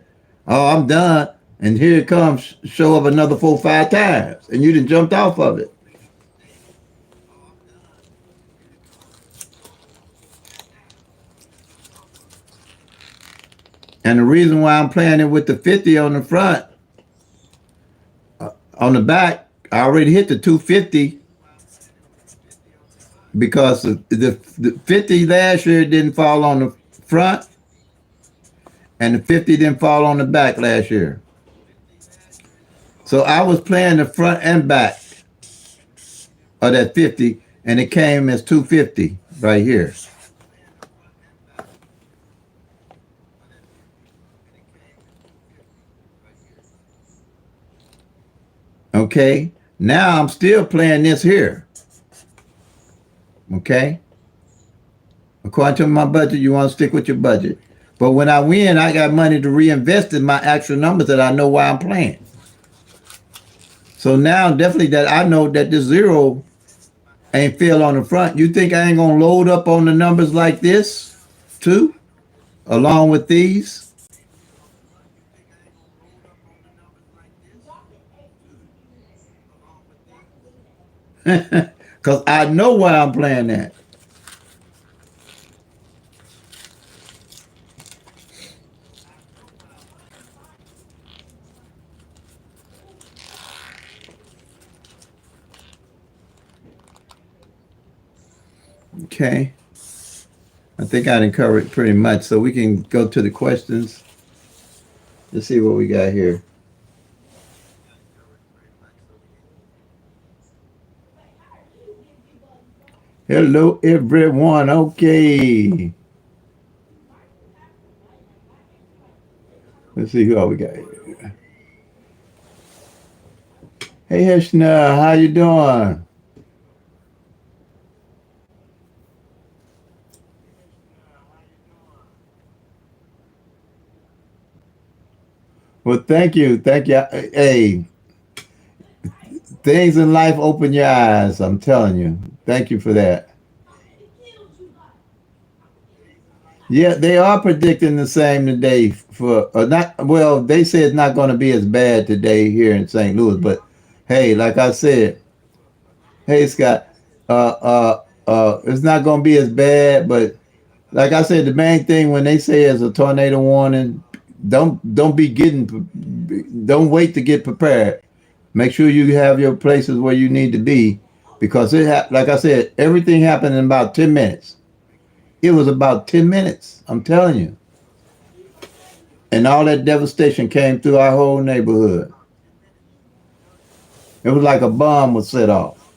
Oh, I'm done. And here it comes, show up another 4, 5 times. And you done jumped off of it. And the reason why I'm playing it with the 50 on the front, on the back, I already hit the 250, because the 50 last year didn't fall on the front, and the 50 didn't fall on the back last year. So I was playing the front and back of that 50, and it came as 250 right here. Okay. Now I'm still playing this here. Okay. According to my budget, you want to stick with your budget. But when I win, I got money to reinvest in my actual numbers that I know why I'm playing. So now definitely that I know that the zero ain't fell on the front. You think I ain't gonna load up on the numbers like this too, along with these? Cause I know why I'm playing that. Okay. I think I done covered it pretty much. So we can go to the questions. Let's see what we got here. Hello everyone. Okay. Let's see who all we got here. Hey Heshna, how you doing? Well, thank you. Thank you. Hey, things in life open your eyes. I'm telling you. Thank you for that. Yeah, they are predicting the same today for not well, they say it's not going to be as bad today here in St. Louis, but hey, like I said, hey Scott, it's not going to be as bad, but like I said, the main thing when they say it's a tornado warning, don't be getting don't wait to get prepared. Make sure you have your places where you need to be because like I said, everything happened in about 10 minutes. It was about 10 minutes. I'm telling you. And all that devastation came through our whole neighborhood. It was like a bomb was set off.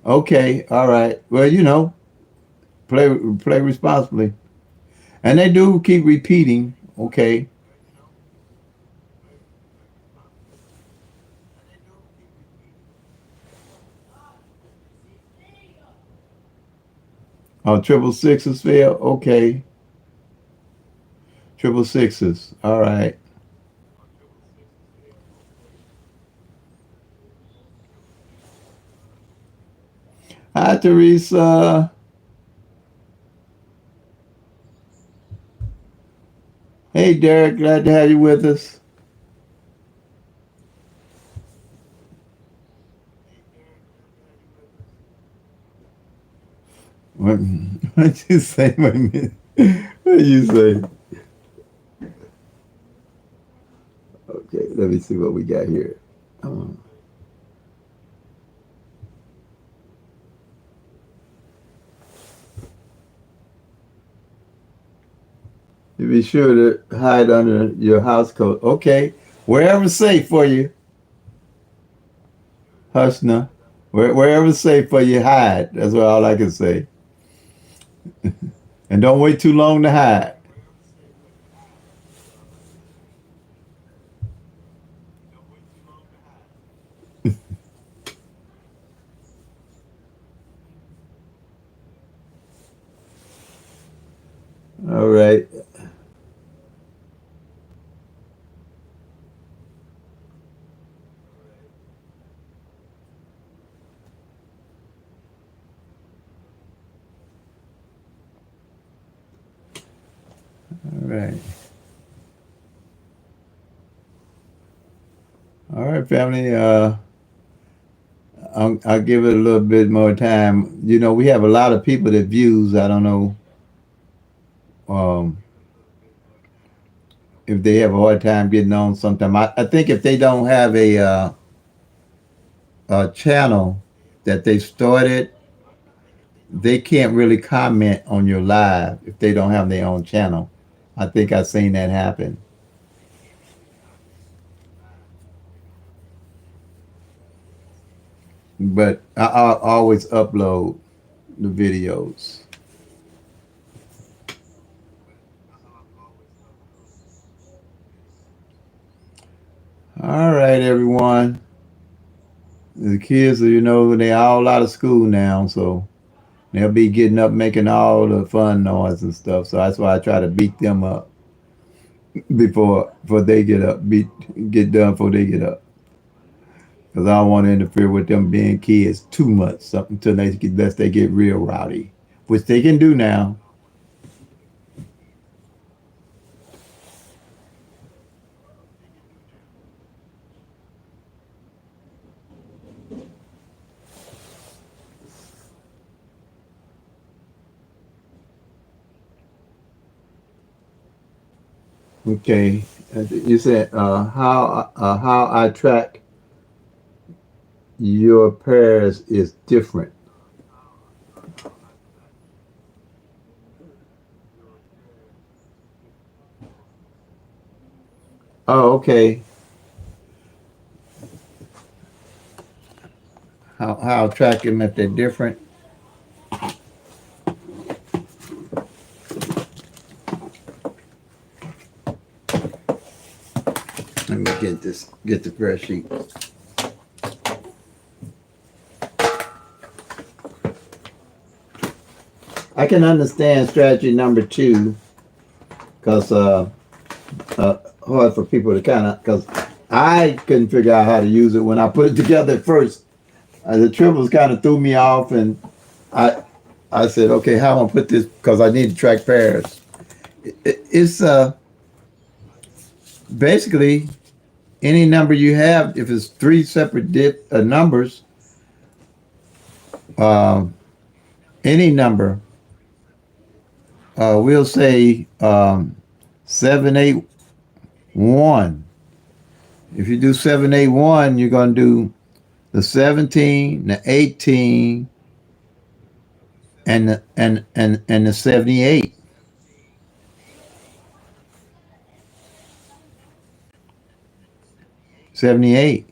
Okay, all right. Well, play responsibly. And they do keep repeating, okay. Oh, triple sixes fail. Okay. Triple sixes. All right. Hi, Teresa. Hey, Derek. Glad to have you with us. What did you say? Wait a minute. What did you say? Okay, let me see what we got here. Um, you be sure to hide under your house coat. Okay, wherever's safe for you, Hushna. Wherever's safe for you, hide. That's what all I can say. And don't wait too long to hide. All right. All right. All right, family. I'll give it a little bit more time. We have a lot of people that views. I don't know um, if they have a hard time getting on sometime. I think if they don't have a channel that they started, they can't really comment on your live if they don't have their own channel. I think I've seen that happen. But I always upload the videos. All right, everyone. The kids, they all out of school now, so they'll be getting up making all the fun noise and stuff. So that's why I try to beat them up before they get up, get done before they get up. Because I don't want to interfere with them being kids too much, something until unless they get real rowdy, which they can do now. Okay, you said how I track your prayers is different. Oh, okay. How I track them if they're different. Let me get the prayer sheet. I can understand strategy number two because hard for people to kind of because I couldn't figure out how to use it when I put it together at first. The triples kind of threw me off, and I I said, okay, how am I gonna put this because I need to track pairs. It's basically any number you have. If it's three separate numbers, um, any number, we'll say 781. If you do 781, you're gonna do the 17, the 18, and the 78. 78.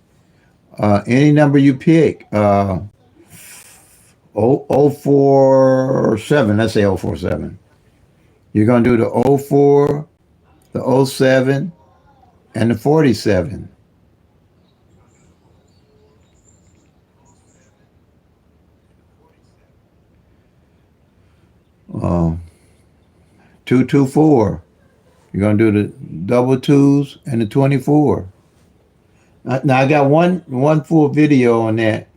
Any number you pick. 047. Let's say 047. You're gonna do the 04, the 07, and the 47. 224. You're gonna do the double twos and the 24. Now I got one full video on that.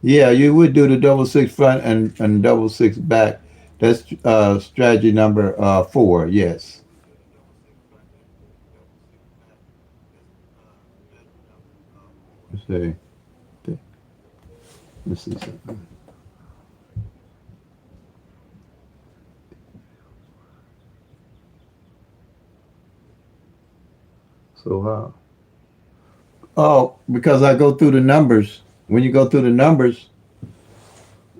Yeah, you would do the double six front and double six back. That's strategy number 4. Yes. Let's see. Let's see something. So how? Oh, because I go through the numbers. When you go through the numbers,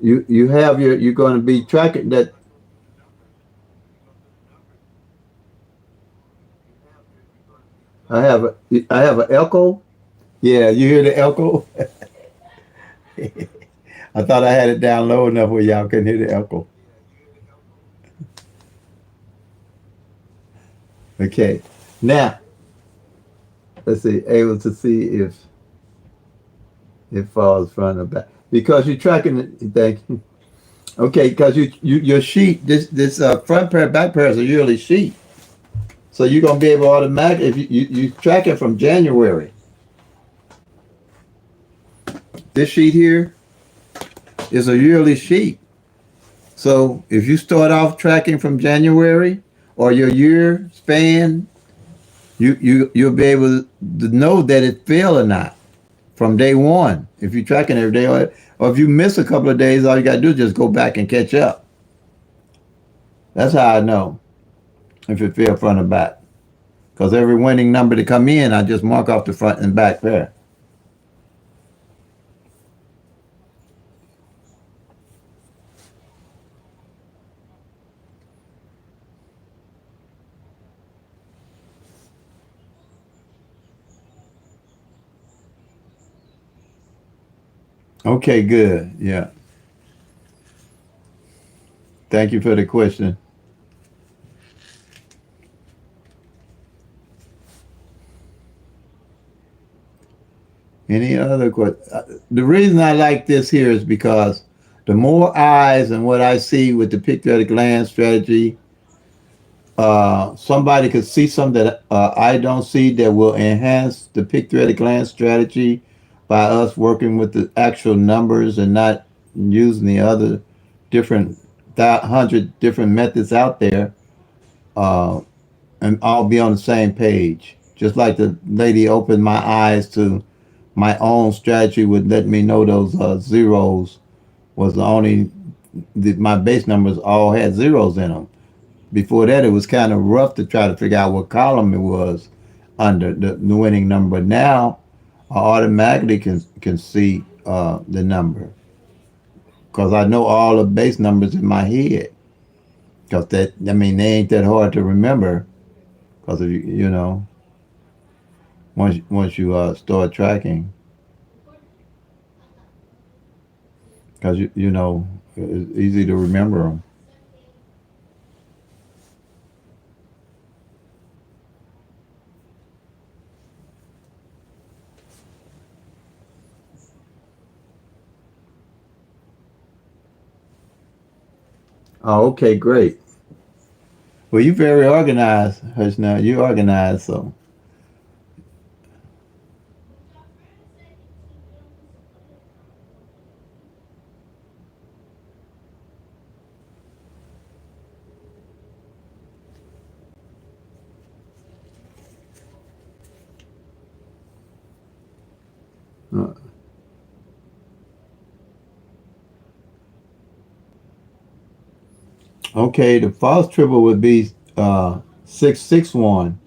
you have you're going to be tracking that. I have an echo. Yeah, you hear the echo? I thought I had it down low enough where y'all couldn't hear the echo. Okay. Now, let's see, able to see if it falls front or back. Because you're tracking it, thank you. Okay, because your sheet, this front pair, back pairs are usually sheet. So you're gonna be able to automatically if you track it from January. This sheet here is a yearly sheet. So if you start off tracking from January or your year span, you'll be able to know that it fell or not from day one. If you're tracking every day, or if you miss a couple of days, all you gotta do is just go back and catch up. That's how I know if it fell front or back. Because every winning number to come in, I just mark off the front and back there. Okay, good. Yeah. Thank you for the question. Any other question? The reason I like this here is because the more eyes and what I see with the pick at a glance strategy, somebody could see something that I don't see that will enhance the pick at a glance strategy by us working with the actual numbers and not using the other different 100 different methods out there, uh, and all be on the same page. Just like the lady opened my eyes to my own strategy would let me know those zeros was the only my base numbers all had zeros in them. Before that, it was kind of rough to try to figure out what column it was under the winning number. Now, I automatically can see the number because I know all the base numbers in my head. Because that, I mean, they ain't that hard to remember. Because if you know, once you start tracking, because you know, it's easy to remember them. Oh, okay, great. Well, you're very organized, Hush. Now you organized, so uh, okay. The false triple would be 661,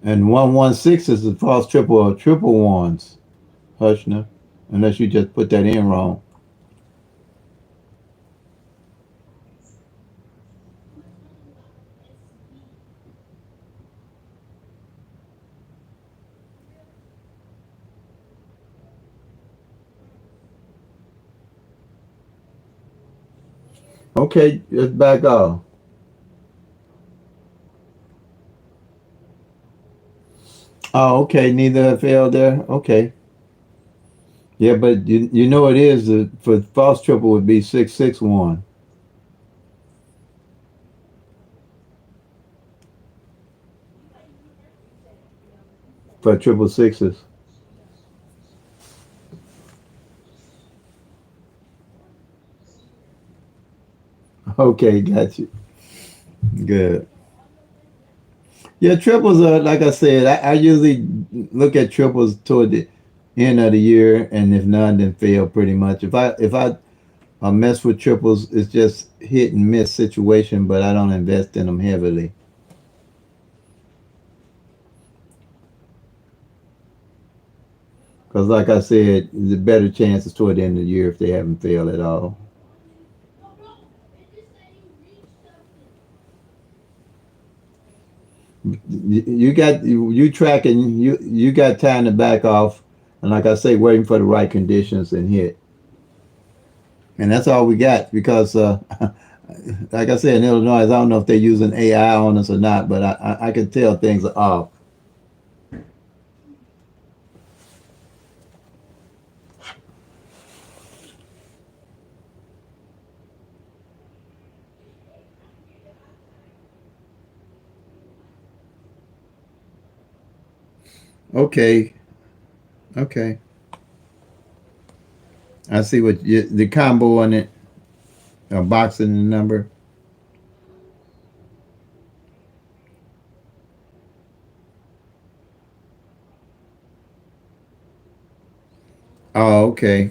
and 116 is the false triple of triple ones, Hushner. Unless you just put that in wrong. Okay, let's back off. Oh, okay. Neither failed there. Okay. Yeah, but you know it is for false triple would be 661 for triple sixes. Okay, got you. Good. Yeah, triples are like I said. I usually look at triples toward the end of the year, and if none, then fail pretty much. If I mess with triples, it's just hit and miss situation, but I don't invest in them heavily because, like I said, the better chances toward the end of the year if they haven't failed at all. You got you tracking you got time to back off, and like I say, waiting for the right conditions and hit, and that's all we got because. Like I said in Illinois, I don't know if they're using AI on us or not, but I can tell things are off. Okay, okay. I see what the combo on it, boxing the number. Oh, okay.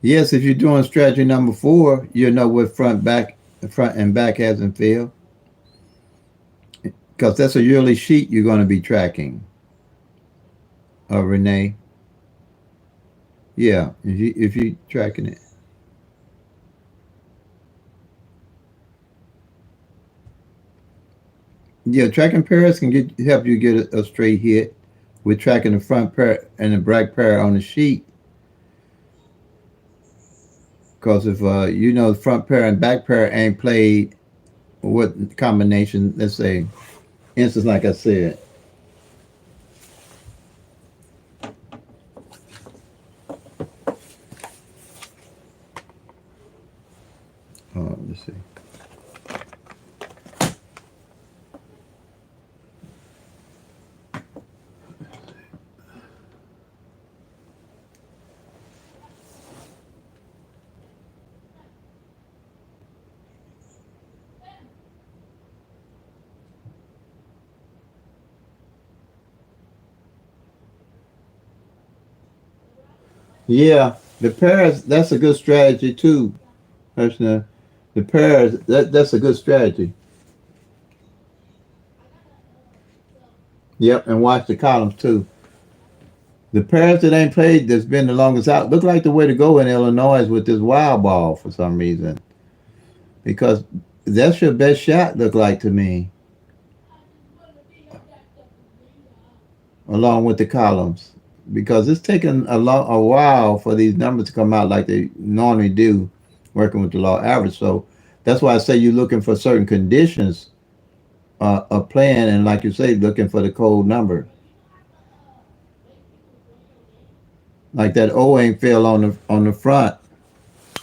Yes, if you're doing strategy number 4, you'll know what front and back hasn't failed, because that's a yearly sheet you're going to be tracking. Renee, yeah, if you tracking it, yeah, tracking pairs can help you get a straight hit. With tracking the front pair and the back pair on the sheet, because if you know the front pair and back pair ain't played, what combination? Let's say, instance, like I said, let's see. Yeah, the pairs. That's a good strategy too. Personally, the pairs. That's a good strategy. Yep, and watch the columns too. The pairs that ain't played that's been the longest out look like the way to go in Illinois with this wild ball for some reason, because that's your best shot. Look like to me, along with the columns, because it's taken a while for these numbers to come out like they normally do, working with the law average. So that's why I say you're looking for certain conditions of playing, and like you say, looking for the cold number. Like that O ain't fell on the front,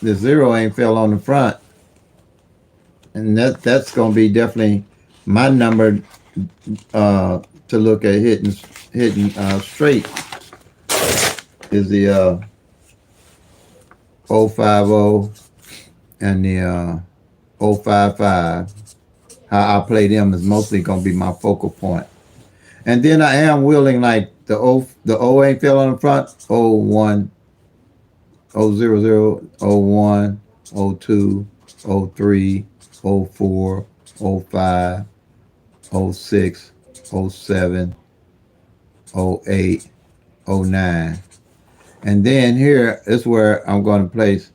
the zero ain't fell on the front, and that's gonna be definitely my number to look at hitting straight is the 050 and the 055. How I play them is mostly gonna be my focal point. And then I am willing like the O ain't fell on the front, 01, 000, 01, 02, 03, 04, 05, 06, 07, 08, 09. And then here is where I'm going to place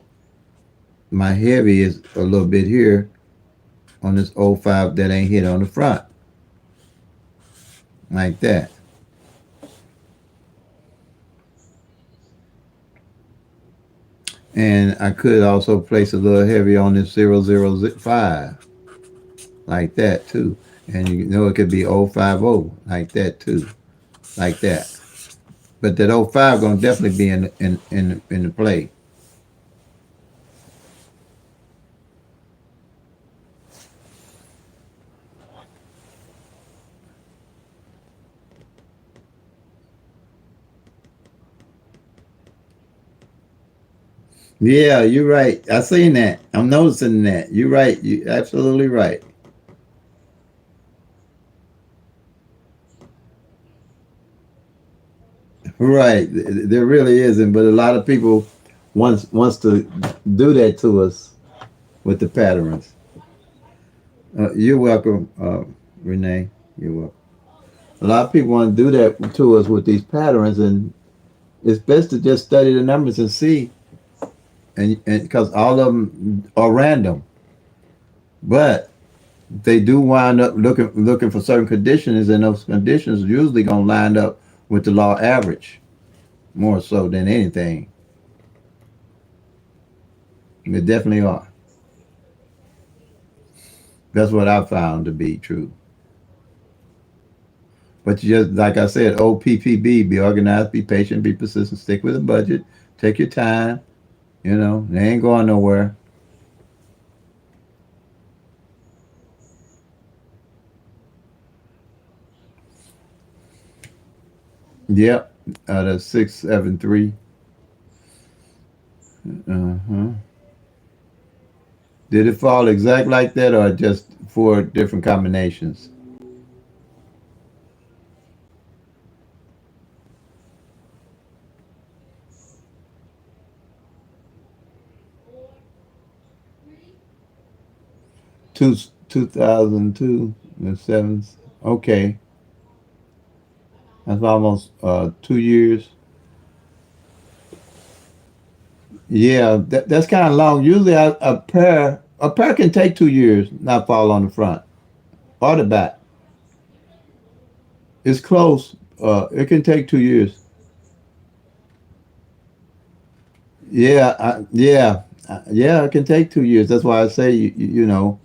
my heavy is a little bit here on this 05 that ain't hit on the front, like that. And I could also place a little heavy on this 005, like that too. And you know it could be 050, like that too, like that. But that 05 gonna definitely be in the play. Yeah, you're right. I seen that. I'm noticing that. You're right. You absolutely right. Right. There really isn't, but a lot of people wants to do that to us with the patterns. You're welcome, Renee. You're welcome. A lot of people want to do that to us with these patterns, and it's best to just study the numbers and see, and because all of them are random, but they do wind up looking for certain conditions, and those conditions usually gonna line up with the law average more so than anything. They definitely are. That's what I found to be true. But you just like I said, OPPB, be organized, be patient, be persistent, stick with a budget, take your time. You know, they ain't going nowhere. Yep, the 673. Uh-huh. Did it fall exact like that, or just four different combinations? two 2002 and seven. Okay, that's almost 2 years. Yeah, that's kind of long. Usually, a pair can take 2 years not fall on the front or the back. It's close. It can take 2 years. Yeah, it can take 2 years. That's why I say you know.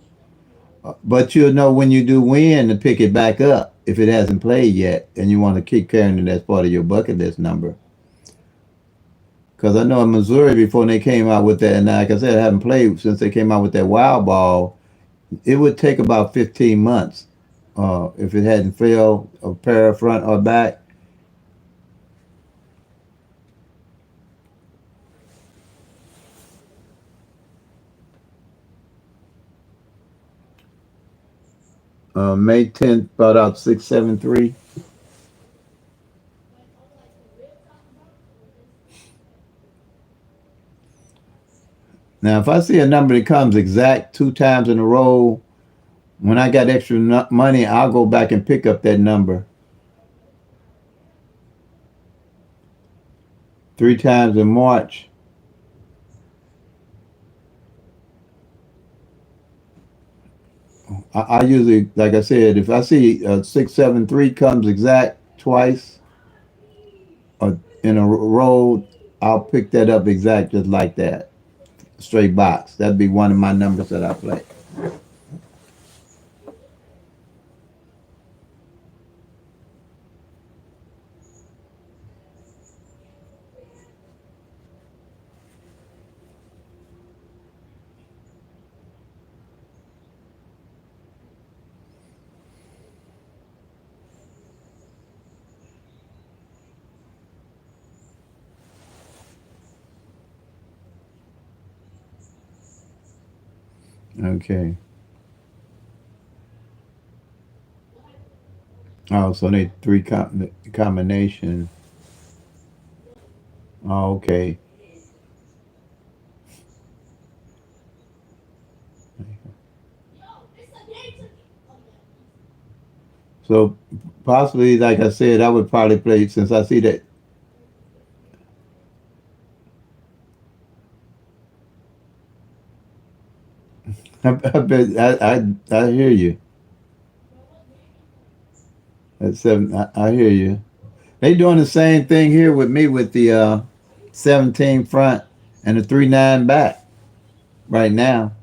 But you'll know when you do win to pick it back up if it hasn't played yet, and you want to keep carrying it as part of your bucket list number. Because I know in Missouri before they came out with that, and like I said, I haven't played since they came out with that wild ball. It would take about 15 months if it hadn't failed a pair front or back. May 10th brought out 673. Now, if I see a number that comes exact 2 times in a row, when I got extra money, I'll go back and pick up that number 3 times in March. I usually, like I said, if I see 673 comes exact twice in a row, I'll pick that up exact just like that. Straight box. That'd be one of my numbers that I play. Okay. Oh, so they three combination. Oh, okay. So possibly, like I said, I would probably play since I see that. I bet I hear you. At seven, I hear you. They doing the same thing here with me with the 17 front and the 3-9 back right now.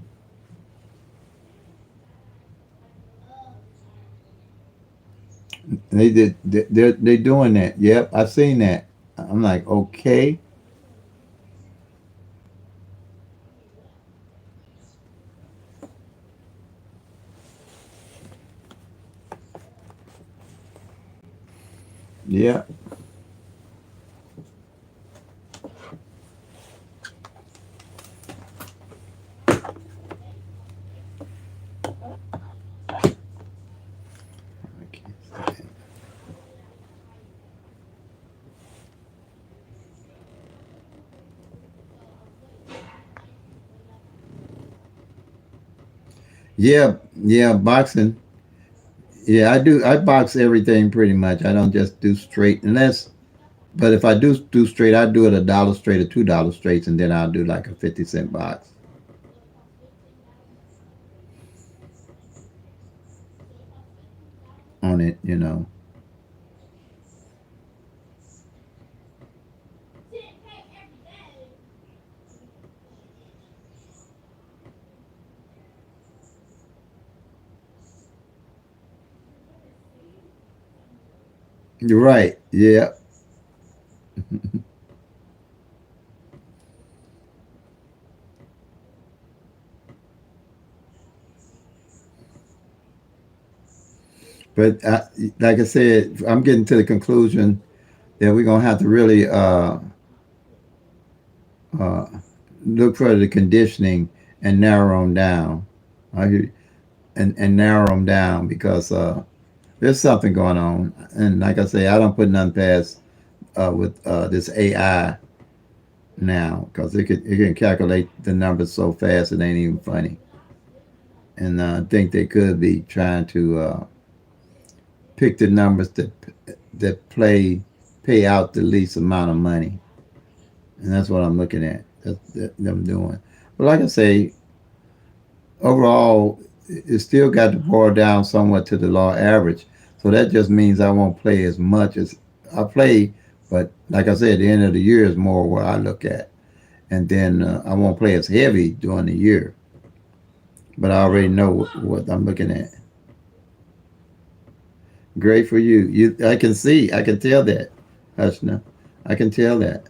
They did. They're doing that. Yep, I seen that. I'm like, okay, yeah. Yeah, yeah, boxing. Yeah, I do. I box everything pretty much. I don't just do straight unless. But if I do straight, I do it $1 straight or $2 straights, and then I'll do like a 50 cent box on it. You're right. Yeah, but like I said, I'm getting to the conclusion that we're gonna have to really uh, look for the conditioning and narrow them down. I, and narrow them down because there's something going on. And like I say, I don't put nothing past with this AI now because it can calculate the numbers so fast it ain't even funny. and I think they could be trying to pick the numbers that pay out the least amount of money, and that's what I'm looking at. That's them doing. But like I say, overall, it still got to boil down somewhat to the law average. So that just means I won't play as much as I play. But like I said, at the end of the year is more what I look at, and then I won't play as heavy during the year. But I already know what I'm looking at. Great for you. I can see. I can tell that. Hushna. I can tell that.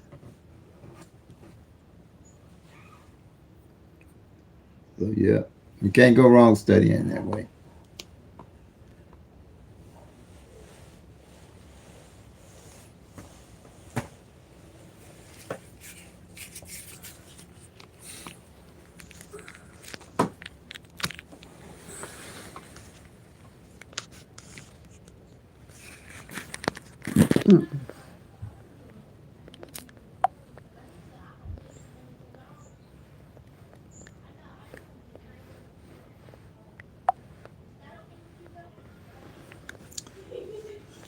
So yeah, you can't go wrong studying that way.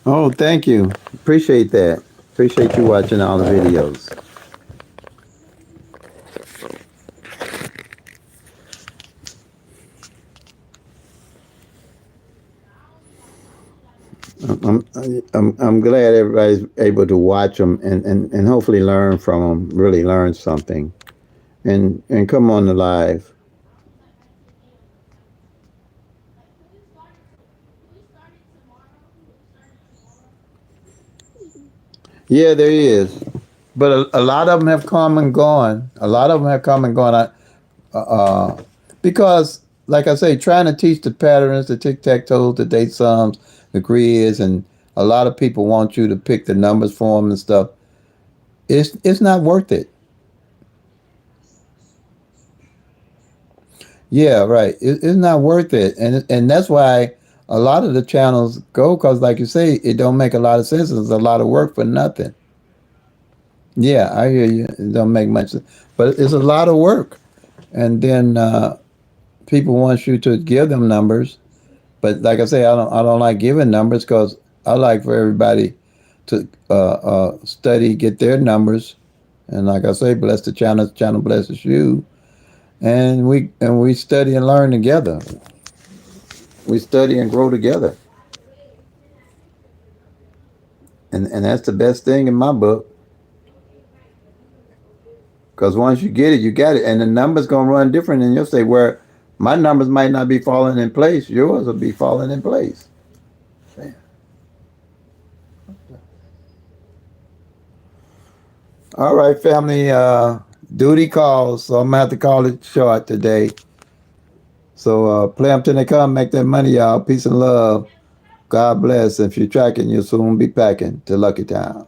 Oh, thank you. Appreciate that. Appreciate you watching all the videos. I'm, I'm glad everybody's able to watch them and hopefully learn from them, really learn something, and come on the live. Yeah, there is, but a lot of them have come and gone. A lot of them have come and gone. Because, like I say, trying to teach the patterns, the tic tac toes, the date sums, the grids, and a lot of people want you to pick the numbers for them and stuff. It's not worth it. Yeah, right. It's not worth it, and that's why a lot of the channels go because, like you say, it don't make a lot of sense. It's a lot of work for nothing. Yeah, I hear you. It don't make much sense, but it's a lot of work. And then people want you to give them numbers, but like I say, I don't like giving numbers because I like for everybody to study, get their numbers, and like I say, bless the channel blesses you, and we study and learn together. We study and grow together, and that's the best thing in my book. Because once you get it, you got it, and the numbers gonna run different, and you'll say, "Where my numbers might not be falling in place, yours will be falling in place." All right, family. Duty calls, so I'm gonna have to call it short today. So play them till they come, make that money, y'all. Peace and love. God bless. If you're tracking, you'll soon be packing to Lucky Town.